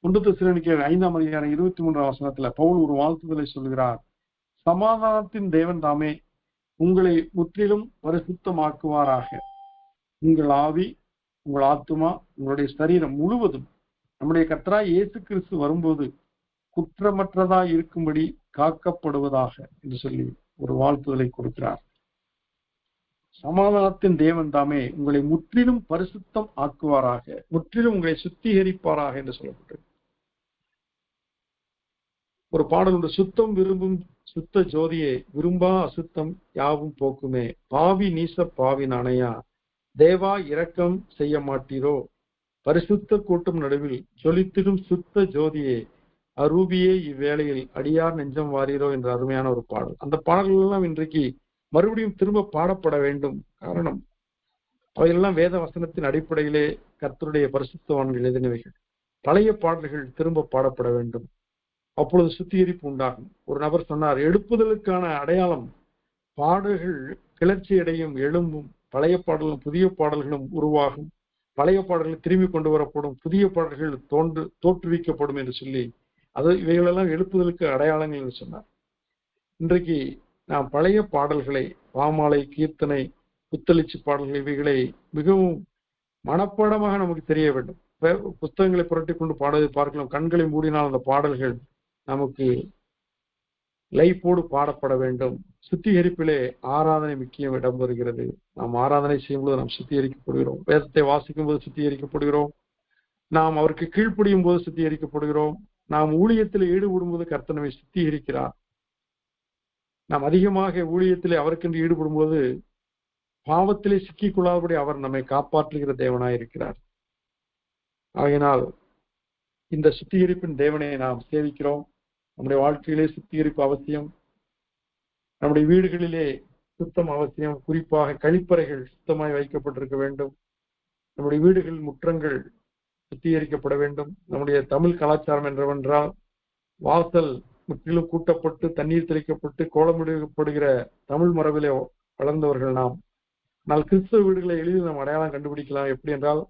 1 தெசலோனிக்கேயர் 5:23 பவுல் ஒரு வாழ்த்துதலை சொல்கிறார், சமாதானத்தின் தேவன் தாமே உங்களை முற்றிலும் பரிசுத்தமாக்குவாராக. உங்கள் ஆவி, உங்கள் ஆத்துமா, உங்களுடைய சரீரம் முழுவதும் நம்முடைய கர்த்தராகிய இயேசு கிறிஸ்து வரும்போது குற்றமற்றதாய் இருக்கும்படி காக்கப்படுவதாக என்று சொல்லி ஒரு வாழ்த்துதலை கொடுக்கிறார். சமாதானத்தின் தேவன் தாமே உங்களை முற்றிலும் பரிசுத்தம் ஆக்குவாராக, முற்றிலும் உங்களை சுத்திகரிப்பாராக என்று சொல்லப்பட்டது. ஒரு பாடல் உண்டு, சுத்தம் விரும்பும் சுத்த ஜோதியே, விரும்பா அசுத்தம் யாவும் போக்குமே, பாவி நீச பாவி நாணையா, தேவா இரக்கம் செய்ய மாட்டீரோ, பரிசுத்த கூட்டம் நடுவில் ஜொலித்திடும் சுத்த ஜோதியே, அரூபியே இவ்வேளையில் அடியார் நெஞ்சம் வாரீரோ என்ற அருமையான ஒரு பாடல். அந்த பாடல்கள் எல்லாம் இன்றைக்கு மறுபடியும் திரும்ப பாடப்பட வேண்டும். காரணம், அவையெல்லாம் வேத வசனத்தின் அடிப்படையிலே கர்த்தருடைய பரிசுத்தவான்கள் எழுதினவைகள். பழைய பாடல்கள் திரும்ப பாடப்பட வேண்டும். அப்பொழுது சுத்திகரிப்பு உண்டாகும். ஒரு நபர் சொன்னார், எழுப்புதலுக்கான அடையாளம் பாடல்கள் கிளர்ச்சி அடையும், எழும்பும், பழைய பாடலும் புதிய பாடல்களும் உருவாகும், பழைய பாடல்கள் திரும்பி கொண்டு வரப்படும், புதிய பாடல்கள் தோற்றுவிக்கப்படும் என்று சொல்லி, அது இவைகளெல்லாம் எழுப்புதலுக்கு அடையாளங்கள் என்று சொன்னார். இன்றைக்கு நாம் பழைய பாடல்களை, பாமாலை, கீர்த்தனை, புத்தளிச்சு பாடல்கள், இவைகளை மிகவும் மனப்பாடமாக நமக்கு தெரிய வேண்டும். புத்தகங்களை புரட்டி கொண்டு பாடுவதை பார்க்கலாம். கண்களை மூடினால் அந்த பாடல்கள் நமக்கு லைஃபோடு பாடப்பட வேண்டும். சுத்திகரிப்பிலே ஆராதனை முக்கியம் இடம் வருகிறது. நாம் ஆராதனை செய்யும்போது நாம் சுத்திகரிக்கப்படுகிறோம். வேதத்தை வாசிக்கும் போது சுத்திகரிக்கப்படுகிறோம். நாம் அவருக்கு கீழ்ப்படியும் போது சுத்திகரிக்கப்படுகிறோம். நாம் ஊழியத்தில் ஈடுபடும் போது கர்த்தர் நம்மை சுத்திகரிக்கிறார். நாம் அதிகமாக ஊழியத்திலே அவருக்கென்று ஈடுபடும் போது பாவத்திலே சிக்கிக்கொள்ளாதபடி அவர் நம்மை காப்பாற்றுகிற தேவனாய் இருக்கிறார். ஆகையினால் இந்த சுத்திகரிப்பின் தேவனை நாம் சேவிக்கிறோம். நம்முடைய வாழ்க்கையிலே சுத்திகரிப்பு அவசியம். நம்முடைய வீடுகளிலே சுத்தம் அவசியம். குறிப்பாக கழிப்பறைகள் சுத்தமாய் வைக்கப்பட்டிருக்க வேண்டும். நம்முடைய வீடுகளில் முற்றங்கள் சுத்திகரிக்கப்பட வேண்டும். நம்முடைய தமிழ் கலாச்சாரம் என்றவென்றால் வாசல் முற்றிலும் கூட்டப்பட்டு தண்ணீர் தெளிக்கப்பட்டு கோலமிடப்படுகிற தமிழ் மரபிலே வளர்ந்தவர்கள் நாம். ஆனால் கிறிஸ்தவ வீடுகளை எளிதில் நாம் அடையாளம் கண்டுபிடிக்கலாம். எப்படி என்றால்,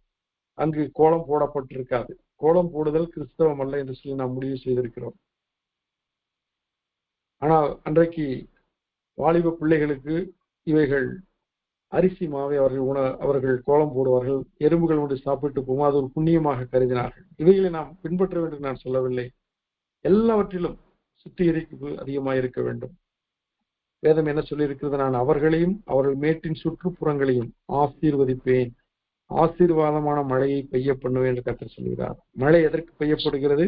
அங்கு கோலம் போடப்பட்டிருக்காது. கோலம் போடுதல் கிறிஸ்தவம் அல்ல என்று சொல்லி நாம் முடிவு செய்திருக்கிறோம். ஆனால் அன்றைக்கு வாலிப பிள்ளைகளுக்கு இவைகள் அரிசி மாவை அவர்கள் கோலம் போடுவார்கள். எறும்புகள் ஒன்று சாப்பிட்டு போகும், அது ஒரு புண்ணியமாக கருதினார்கள். இவைகளை நாம் பின்பற்ற வேண்டும் நான் சொல்லவில்லை. எல்லாவற்றிலும் சுத்திகரிப்பு அதிகமாக இருக்க வேண்டும். வேதம் என்ன சொல்லி இருக்கிறது? நான் அவர்களையும் அவர்கள் மேட்டின் சுற்றுப்புறங்களையும் ஆசீர்வதிப்பேன், ஆசீர்வாதமான மழையை பெய்ய பண்ணுவேன் என்று கர்த்தர் சொல்கிறார். மழை எதற்கு பெய்யப்படுகிறது?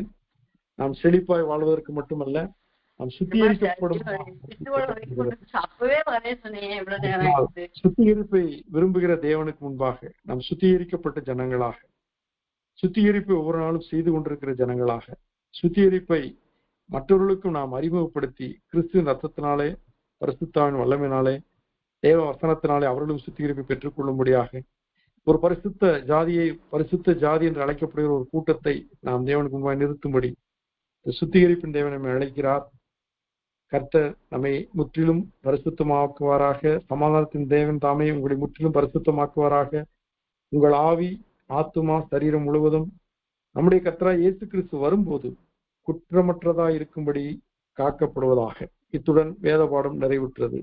நாம் செழிப்பாய் வாழ்வதற்கு மட்டுமல்ல, நாம் சுத்திகரிக்கப்படும். சுத்திகரிப்பை விரும்புகிற தேவனுக்கு முன்பாக நாம் சுத்திகரிக்கப்பட்ட ஜனங்களாக, சுத்திகரிப்பை ஒவ்வொரு நாளும் செய்து கொண்டிருக்கிற ஜனங்களாக, சுத்திகரிப்பை மற்றவர்களுக்கும் நாம் அறிமுகப்படுத்தி கிறிஸ்துவின் ரத்தத்தினாலே, பரிசுத்தாவின் வல்லமையினாலே, தேவ வசனத்தினாலே அவர்களும் சுத்திகரிப்பை பெற்றுக் கொள்ளும்படியாக ஒரு பரிசுத்த ஜாதி என்று அழைக்கப்படுகிற ஒரு கூட்டத்தை நாம் தேவனுக்கு முன்பாக நிறுத்தும்படி சுத்திகரிப்பின் தேவன் நம்மை அழைக்கிறார். கர்த்தர் நம்மை முற்றிலும் பரிசுத்தமாக்குவாராக. சமாதானத்தின் தேவன் தாமே உங்களை முற்றிலும் பரிசுத்தமாக்குவாராக. உங்கள் ஆவி, ஆத்துமா, சரீரம் முழுவதும் நம்முடைய கர்த்தராய் இயேசு கிறிஸ்து வரும்போது குற்றமற்றதாய் இருக்கும்படி காக்கப்படுவதாக. இத்துடன் வேத பாடம் நிறைவுற்றது.